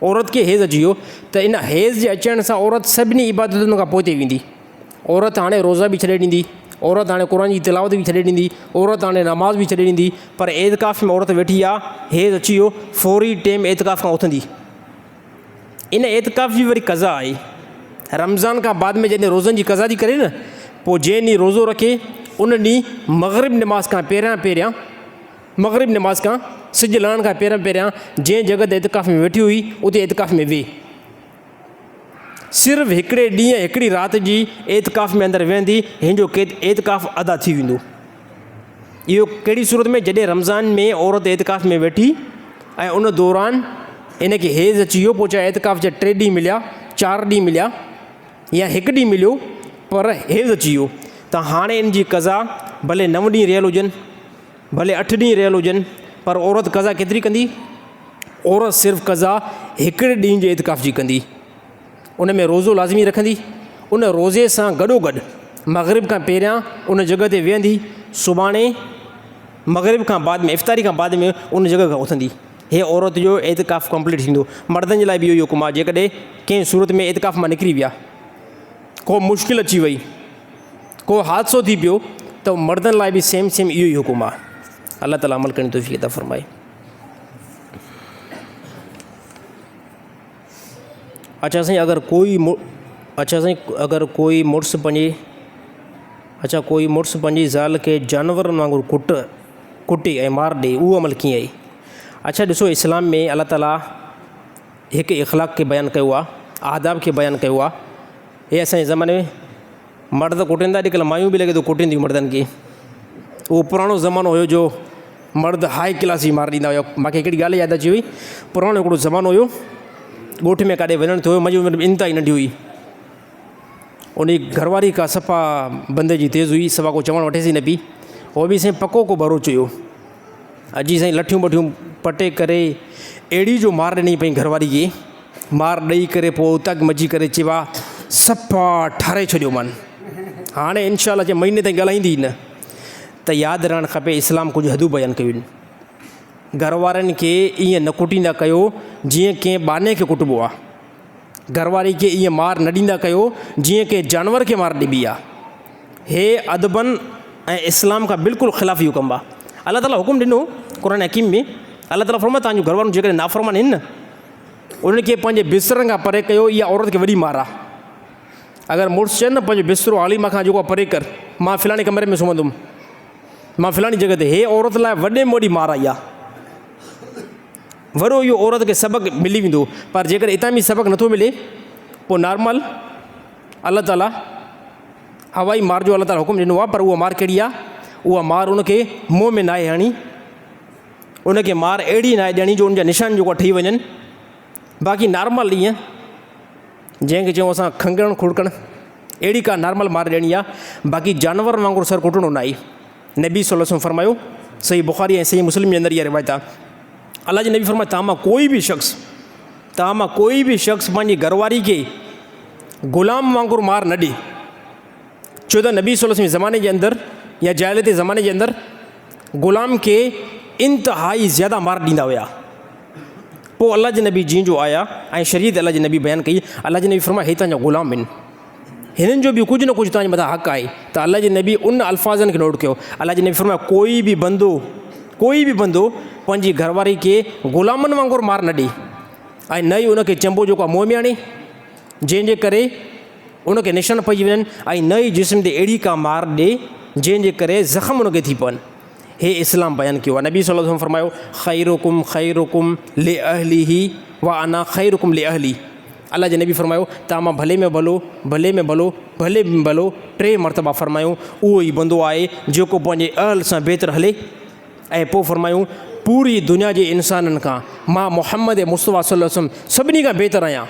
औरत खे हेज़ अची वियो त इन हेज़ जे अचण सां औरत सभिनी इबादतुनि खां पोइ ते वेंदी। औरत हाणे रोज़ा बि छॾे ॾींदी, औरत हाणे क़ुर जी तिलावत बि छॾे ॾींदी, औरत हाणे नमाज़ बि छॾे ॾींदी। पर एतिकाफ़ में औरत वेठी आहे, हेज़ अची वियो, फौरी टाइम एतिकाफ़ खां उथंदी। इन एतिकाफ़ जी वरी कज़ा आहे। रमज़ान खां बाद में जॾहिं रोज़नि जी कज़ा थी करे न, पोइ जंहिं ॾींहुं रोज़ो रखे उन ॾींहुं मग़रिब नमाज़ खां पहिरियां मग़रिब नमाज़ खां सिॼु लहण खां पहिरियां जंहिं जॻह ते एतिकाफ़ में वेठी हुई उते एतिकाफ़ में वेह। सिर्फ़ु हिकिड़े ॾींहुं हिकिड़ी राति जी एतिकाफ़ में अंदरि वेहंदी, हिन जो एतिकाफ़ अदा थी वेंदो। इहो कहिड़ी सूरत में? जॾहिं रमज़ान में औरत एतिकाफ़ में वेठी ऐं उन दौरान इनखे हेज़ अची वियो, पोइ चाहे एतिकाफ़ जा 3 ॾींहं मिलिया, 4 ॾींहं मिलिया या 1 ॾींहुं मिलियो, पर हेज़ अची वियो त हाणे इन जी कज़ा भले 9 ॾींहं रहियल हुजनि, भले 8 ॾींहं रहियल हुजनि, पर औरत कज़ा केतिरी कंदी? औरत सिर्फ़ु कज़ा हिकिड़े ॾींहं जे एतिकाफ़ जी कंदी। उन में रोज़ो लाज़मी रखंदी। उन रोज़े सां गॾोगॾु मग़रिब खां पहिरियां उन जॻह ते वेहंदी। सुभाणे मग़रिब खां बाद में, इफ़्तारी खां बाद में उन जॻह खां उथंदी। हे औरत जो एतिकाफ़ कंप्लीट थींदो। मर्दनि जे लाइ बि इहो ई हुकुम आहे। जेकॾहिं कंहिं सूरत में एतिकाफ़ मां निकिरी विया, को मुश्किल अची वई, को हादसो थी पियो, त मर्दनि लाइ बि सेम इहो ई हुकुम आहे। अल्लाह ताला अमल करण जी तौफ़ीक़ अता फ़रमाए। अच्छा साईं, अगरि कोई मुड़ुसु पंहिंजी ज़ाल खे जानवरनि वांगुरु कुटे ऐं मार ॾे, उहो अमल कीअं आहे? अच्छा ॾिसो, इस्लाम में अल्लाह ताला हिकु इख़लाक़ खे बयानु कयो आहे, आदाब खे बयानु कयो आहे। हे असांजे ज़माने में मर्द कुटनि था, अॼुकल्ह मायूं बि लॻे थो कुटनि थियूं मर्दनि खे। उहो पुराणो ज़मानो हुयो जो मर्द हाई क्लास जी मार ॾींदा हुया। मूंखे हिकिड़ी ॻाल्हि यादि अची वई, पुराणो हिकिड़ो ज़मानो हुयो, ॻोठ में काॾे वञणु थियो, मुंहिंजी इंतिहाई नंढी हुई, उन घरवारी का सफ़ा बंदे जी तेज़ हुई, सफ़ा को चवणु वठेसि न पई। उहो बि साईं पको को भरोचो हुयो। अॼु साईं लठियूं वठियूं पटे करे अहिड़ी जो मार ॾिनी पई घरवारी खे, मार ॾेई करे पोइ उतां मची करे चइबा सफ़ा ठारे छॾियो मान। हाणे इनशा अल्लाह जे महीने ताईं ॻाल्हाईंदी न। त यादि रहणु खपे, इस्लाम कुझु हदूं बयानु कयूं आहिनि। घरवारनि खे ईअं न कुटींदा कयो जीअं कंहिं बाने खे कुटिबो आहे। घरवारी खे ईअं मार न ॾींदा कयो जीअं कंहिं जानवर खे मार ॾिबी आहे। हे अदबनि ऐं इस्लाम खां बिल्कुलु ख़िलाफ़ी हुकुम आहे। अल्लाह ताला हुकुम ॾिनो क़ुर हकीम में, अल्लाह ताला फरमाए तव्हांजूं घरवारियूं जेकॾहिं नाफ़रमान आहिनि न, उन्हनि खे पंहिंजे बिस्तरनि खां परे कयो। इहा औरत खे वॾी मार आहे। अगरि मुड़ुसु चए न पंहिंजो बिस्तरो हाली मूंखां जेको आहे परे कर, मां फ़लाणे कमरे में सुम्हंदुमि, मां फ़लाणी जॻह ते, हे औरत लाइ वॾे में वॾी मार आई आहे। वरो इहो औरत खे सबक़ु मिली वेंदो। पर जेकॾहिं हितां बि सबक़ु नथो मिले, पोइ नॉर्मल अल्लाह ताला हवाई मार जो अल्लाह ताला हुकुम ॾिनो आहे। पर उहा मार कहिड़ी आहे? उहा मार उनखे मुंहं में न आहे हणी, उनखे मार अहिड़ी न आहे ॾियणी जो उनजा निशान जेको ठही वञनि। बाक़ी नॉर्मल ईअं जंहिंखे चऊं असां खंगणु खुड़कणु अहिड़ी का नॉर्मल मार ॾियणी आहे। बाक़ी जानवर वांगुरु सर कुटणो न आहे। नबी सल्लल्लाहु अलैहि वसल्लम फरमायो, सही बुखारी ऐं सही मुस्लिम जे अंदरि इहा रिवायत आहे, अल्लाह जे नबी फरमायो तव्हां मां कोई बि शख़्स पंहिंजी घरवारी खे ग़ुलाम वांगुरु मार न ॾे। छो त नबी सल्लल्लाहु अलैहि वसल्लम ज़माने जे अंदरि या जाहिलियत ज़माने जे अंदरि ग़ुलाम खे इंतिहाई ज़्यादा मार ॾींदा हुया। पोइ अल्लाह जे नबी जीअं जो आया ऐं शरीयत अल्लाह जे नबी बयानु कई, अल्लाह जे नबी फरमाया हे तव्हांजा ग़ुलाम आहिनि, हिननि जो बि कुझु न कुझु तव्हांजे मथां हक़ आहे। त अल्लाह जे नबी उन अल्फाज़नि खे नोट कयो। अल्लाह जे नबी फरमाया कोई बि बंदो पंहिंजी घरवारी खे ग़ुलामनि वांगुरु मार न ॾे ऐं न ई उनखे चंबो जेको आहे मुंहं में आणे जंहिंजे करे उनखे निशान पइजी वञनि ऐं न ई जिस्म ते अहिड़ी का मार ॾे जंहिंजे करे ज़ख़्म उनखे थी पवनि। हे इस्लाम बयानु कयो आहे। नबी सल्लल्लाहु अलैहि वसल्लम फरमायो ख़ैरुकुम ले अहलिही व अना ख़ैरुकुम ले अहली। अल्लाह जे नबी फरमायो तव्हां मां भले में भलो 3 मरतबा फरमायूं उहो ई बंदो आहे जेको पंहिंजे अहल सां बहितर हले। ऐं पोइ फरमायूं पूरी दुनिया जे इंसाननि खां मां मुहम्मद मुस्तफ़ा सल्लल्लाहु अलैहि वसल्लम सभिनी खां बहितर आहियां।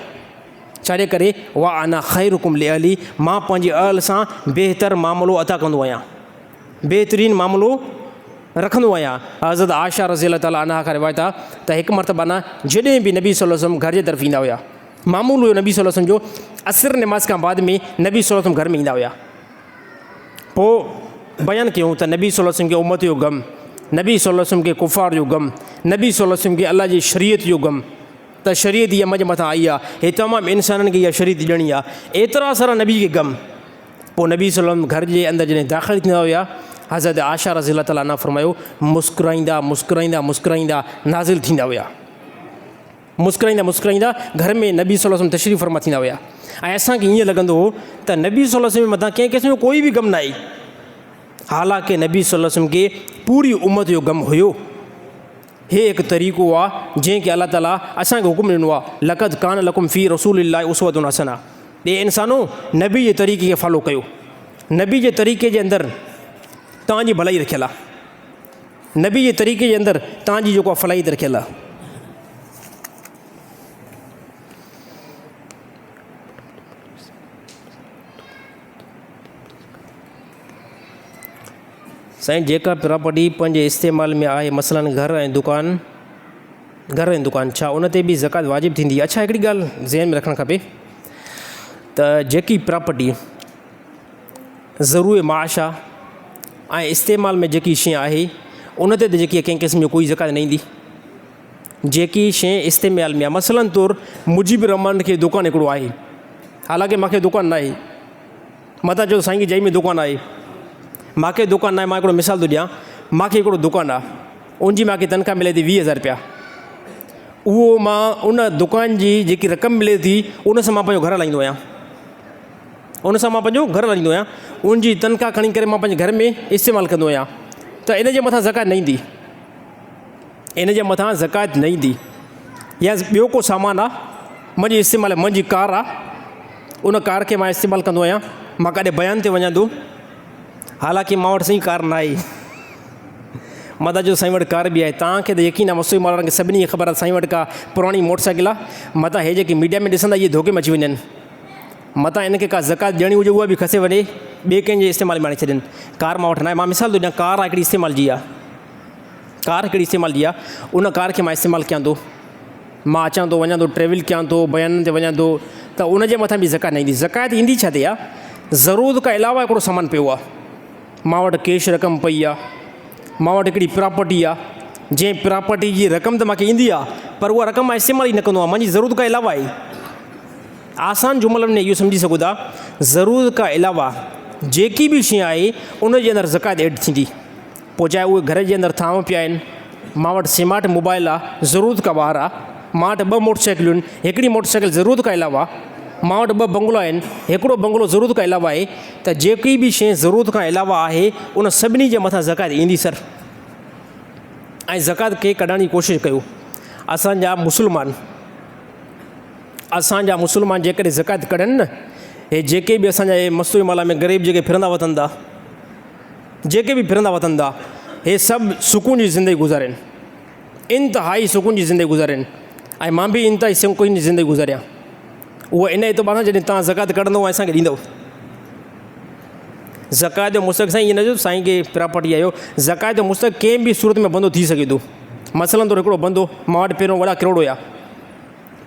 छाजे करे वा अना ख़ैरुकुम ले अहली, मां पंहिंजे अहल सां बहितर मामिलो अता कंदो आहियां, बहितरीनु मामिलो रखंदो आहियां। हज़रत आयशा रज़ियल्लाहु ताला अन्हा खां रिवायत आहे त हिकु मरतबा न जॾहिं बि नबी सल्लल्लाहु अलैहि वसल्लम घर जे तरफ़ ईंदा हुया, मामूल हुयो नबी सल्लल्लाहु अलैहि वसल्लम जो असर नमाज़ खां बाद में नबी सल्लल्लाहु अलैहि वसल्लम घर में ईंदा हुया। पोइ बयानु कयूं त नबी सल्लल्लाहु अलैहि वसल्लम खे उम्मत जो ग़म, नबी सल्लल्लाहु अलैहि वसल्लम खे कुफ़ार जो ग़म, नबी सल्लल्लाहु अलैहि वसल्लम खे अल्लाह जी शरीयत जो ग़म, त शरीयत इहा मजे मथां आई आहे, हे तमामु इंसाननि खे इहा शरीयत ॾियणी आहे, एतिरा सारा नबी खे ग़म। पोइ नबी सल्लल्लाहु अलैहि वसल्लम घर जे अंदरि जॾहिं दाख़िल थींदा हुया, हज़रत आयशा रज़ियल्लाहु ताला अन्हा फरमायो मुस्कुराईंदा नाज़िल थींदा हुया, मुस्कुराईंदा घर में नबी सल्लल्लाहु अलैहि वसल्लम तशरीफ़ फरमा थींदा हुया। ऐं असांखे ईअं लॻंदो हो त नबी सल्लल्लाहु अलैहि वसल्लम मथां कंहिं क़िस्म जो कोई बि ग़म न आहे। हालांकि नबी सल्लल्लाहु अलैहि वसल्लम खे पूरी उम्मत जो ग़म हुयो। हे हिकु तरीक़ो आहे जंहिंखे अल्लाह ताला असांखे हुकुम ॾिनो आहे, लक़द कान लकुम फ़ी रसूलिल्लाहि उसवतुन हसना। हे इंसानो नबी जे तरीक़े खे फॉलो कयो, नबी जे तरीक़े जे अंदरि तव्हांजी भलाई रखियलु आहे, नबी जे तरीक़े जे अंदरि तव्हांजी जेको आहे फलाही रखियलु आहे। साईं जेका प्रॉपर्टी पंहिंजे इस्तेमाल में आहे, मसलन घर ऐं दुकान, छा उन ते बि ज़कात वाजिबु थींदी? अच्छा, हिकिड़ी ॻाल्हि ज़हन में रखणु खपे त जेकी प्रॉपर्टी ज़रूर माश आहे ऐं इस्तेमाल में जेकी शइ आहे उन ते त जेकी कंहिं क़िस्म जो कोई ज़कात न ईंदी। जेकी शइ इस्तेमाल में आहे, मसलन तौरु मुजीबुर रहमान खे दुकानु हिकिड़ो आहे, हालांकि मूंखे दुकानु न आहे, मथां चयो साईं जी जंहिं में दुकानु आहे, मूंखे दुकानु न आहे। मां हिकिड़ो मिसाल थो ॾियां, मूंखे हिकिड़ो दुकानु आहे, उनजी मूंखे तनख़्वाह मिले थी 20,000 रुपया। उहो मां उन दुकान जी जेकी रक़म मिले थी उन सां मां पंहिंजो घरु हलाईंदो आहियां, उनजी तनख़्वाह खणी करे मां पंहिंजे घर में इस्तेमालु कंदो आहियां, त इन जे मथां ज़कात न ईंदी। या ॿियो को सामान आहे मुंहिंजी इस्तेमालु, मुंहिंजी कार आहे, उन कार खे मां इस्तेमालु कंदो आहियां, मां काॾे बयान ते वञा थो, हालांकि मां वटि साईं कार न आहे, मथां जो साईं वटि कार बि आहे। तव्हांखे त यकीन आहे, मुस्लिम वारनि खे सभिनी खे ख़बर आहे साईं वटि का पुराणी मोटरसाइकिल आहे, मथां हे जेकी मीडिया में ॾिसंदा इहे धोखे में अची वञनि, मथां इनखे का ज़कात ॾियणी हुजे उहा बि खसे वञे, ॿिए कंहिंजे इस्तेमाल में आणे छॾनि। कार मां वटि न आहे। मां मिसाल थो ॾियां, कार हिकिड़ी इस्तेमाल जी आहे, उन कार खे मां इस्तेमालु कयां थो, मां अचां थो वञां थो, ट्रेवल कयां थो, बयाननि ते वञां थो, त उनजे मथां बि ज़कात न ईंदी। ज़कात ईंदी छा ते आहे, ज़रूरत खां अलावा हिकिड़ो सामान पियो आहे, मां वटि कैश रक़म पई आहे, मां वटि हिकिड़ी प्रॉपर्टी आहे, जंहिं प्रॉपर्टी जी रक़म त मूंखे ईंदी आहे, पर उहा रक़म मां इस्तेमालु ई न कंदो आहियां, मुंहिंजी ज़रूरत खां अलावा आहे। आसान जुमलनि में इहो सम्झी सघो था, ज़रूरत खां अलावा जेकी बि शइ आहे उन जे अंदरि ज़कात एड थींदी। पोइ चाहे उहे घर जे अंदरि थांव पिया आहिनि, मां वटि स्मार्ट मोबाइल आहे, ज़रूरत खां ॿाहिरि आहे, मां वटि 2 मोटरसाइकिलूं आहिनि, हिकिड़ी मोटरसाइकिल ज़रूरत खां अलावा, मां वटि 2 बंगलो आहिनि, हिकिड़ो बंगलो ज़रूरत खां अलावा आहे, त जेकी बि शइ ज़रूरत खां अलावा आहे उन सभिनी जे मथां ज़कात ईंदी सर। ऐं ज़कात खे कढण जी कोशिशि कयो। असांजा मुस्लमान जेकॾहिं ज़कात कढनि न, हे जेके बि असांजा हे मस्तूरी माला में ग़रीब जेके फिरंदा वठनि था, हे सभु सुकून जी ज़िंदगी गुज़ारनि, इंतिहाई सुकून जी ज़िंदगी गुज़ारनि ऐं मां बि इंतिहाई सुकून जी ज़िंदगी गुज़ारियां। उहा इन एतबार सां जॾहिं तव्हां ज़कात कढंदव ऐं असांखे ॾींदव। ज़कात जो मुस्तक़ साईं ईअं न जो साईं खे प्रॉपर्टी आयो, ज़कात जो मुस्तक़ कंहिं बि सूरत में बंदो थी सघे थो। मसलन तौरु हिकिड़ो बंदो, मां वटि पहिरियों वॾा किरोड़ हुया,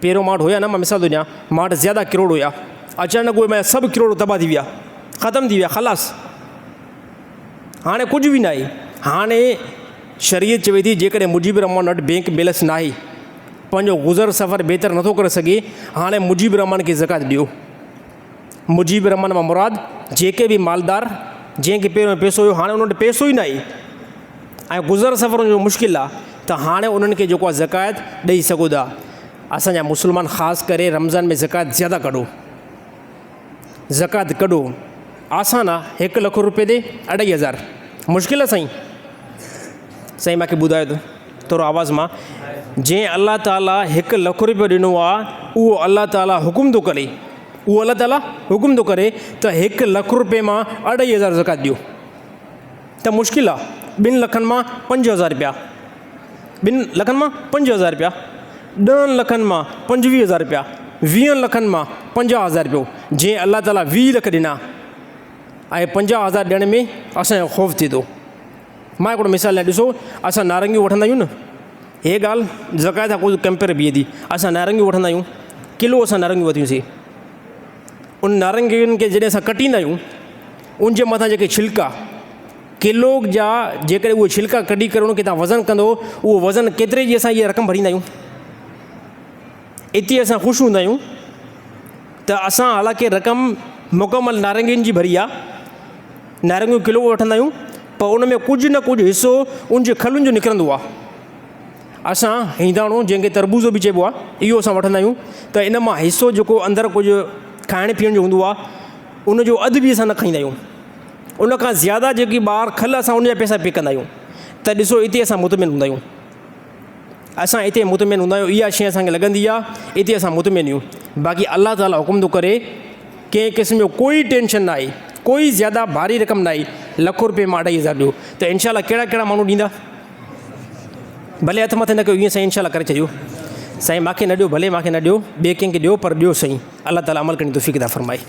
पहिरियों मां वटि हुया न, मां मिसाल थो ॾियां, मां वटि ज़्यादा किरोड़ हुया, अचानक उहे मुंहिंजा सभु किरोड़ तबाह थी विया, ख़तमु थी विया, ख़लास, हाणे कुझु बि न आहे। हाणे शरीयत चवे थी जेकॾहिं मुजीबुर रहमान वटि बैंक बैलेंस न आहे, पंहिंजो गुज़र सफ़र बहितर नथो करे सघे, हाणे मुजीबुर रहमान खे ज़कात ॾियो। मुजीबुर रहमान मां मुराद जेके बि मालदार जंहिंखे पहिरियों पैसो हुयो, हाणे उन वटि पैसो ई न आहे ऐं गुज़र सफ़र जो मुश्किल आहे, त हाणे उन्हनि खे जेको आहे ज़कात ॾेई सघो था। असांजा मुस्लमान ख़ासि करे रमज़ान में ज़कात ज़्यादा कढो, ज़कात कढो। आसान आहे, 1 लख रुपये ते 2.5 मुश्किल आहे साईं? साईं मूंखे ॿुधायो त थोरो आवाज़ मां, जंहिं अलाह ताला 1 लख रुपयो ॾिनो आहे, उहो अलाह ताला हुकुम थो करे, उहो अलाह ताला हुकुम थो करे त 1 लख रुपये मां 2.5 ज़कात ॾियो, त मुश्किल आहे। 2 लखनि मां 5,000 रुपया, 2 लखनि मां 5,000 रुपया, 10 लखनि मां 25,000 रुपया, 20 लखनि मां 50,000 रुपयो। जंहिं अलाह ताला 20 लख ॾिना ऐं 50,000 ॾियण में असांजो ख़ौफ़ थिए थो। मां हिकिड़ो मिसाल लाइ ॾिसो, असां नारंगियूं वठंदा आहियूं न, हे ॻाल्हि ज़कात सां कोई कंपेयर बीहे थी। असां नारंगियूं वठंदा आहियूं, किलो असां नारंगियूं वरितियूंसीं, उन नारंगियुनि खे जॾहिं असां कटींदा आहियूं, उनजे मथां जेके छिलका किलो जा, जेकॾहिं उहे छिलका कढी करे उनखे तव्हां वज़न कंदो, उहो वज़न केतिरे जी असां इहा रक़म भरींदा आहियूं। एतिरी असां ख़ुशि हूंदा आहियूं त असां हालांकि रक़म मुकमल नारंगियुनि जी भरी आहे, नारंगियूं किलो वठंदा आहियूं, पर उन में कुझु न कुझु हिसो उनजे खलुनि जो निकिरंदो आहे। असां हिंदाणो जंहिंखे तरबूज़ो बि चइबो आहे, इहो असां वठंदा आहियूं, त इन मां हिसो जेको अंदरि कुझु खाइण पीअण जो हूंदो आहे, उनजो अधु बि असां न खाईंदा आहियूं। उनखां ज़्यादा जेकी ॿार खल असां उनजा पैसा पे कंदा आहियूं। त ॾिसो हिते असां मुतमिन हूंदा आहियूं, असां हिते मुतमिन हूंदा आहियूं, इहा शइ असांखे लॻंदी आहे, हिते असां मुतमिन आहियूं। बाक़ी अलाह ताला हुकुम थो करे, कंहिं क़िस्म जो कोई टेंशन न आहे, कोई ज़्यादा भारी रक़म न आहे, 1 लख रुपये मां 2.5 ॾियो, त इनशाला कहिड़ा कहिड़ा माण्हू ॾींदा? भले हथ मथे न कयो, ईअं साईं इनशाला करे छॾियो, साईं मूंखे न ॾियो, भले मूंखे न ॾियो, ॿिए कंहिंखे ॾियो, पर ॾियो साईं। अलाह ताला अमल करण जी तौफ़ीक़ अता फ़रमाए।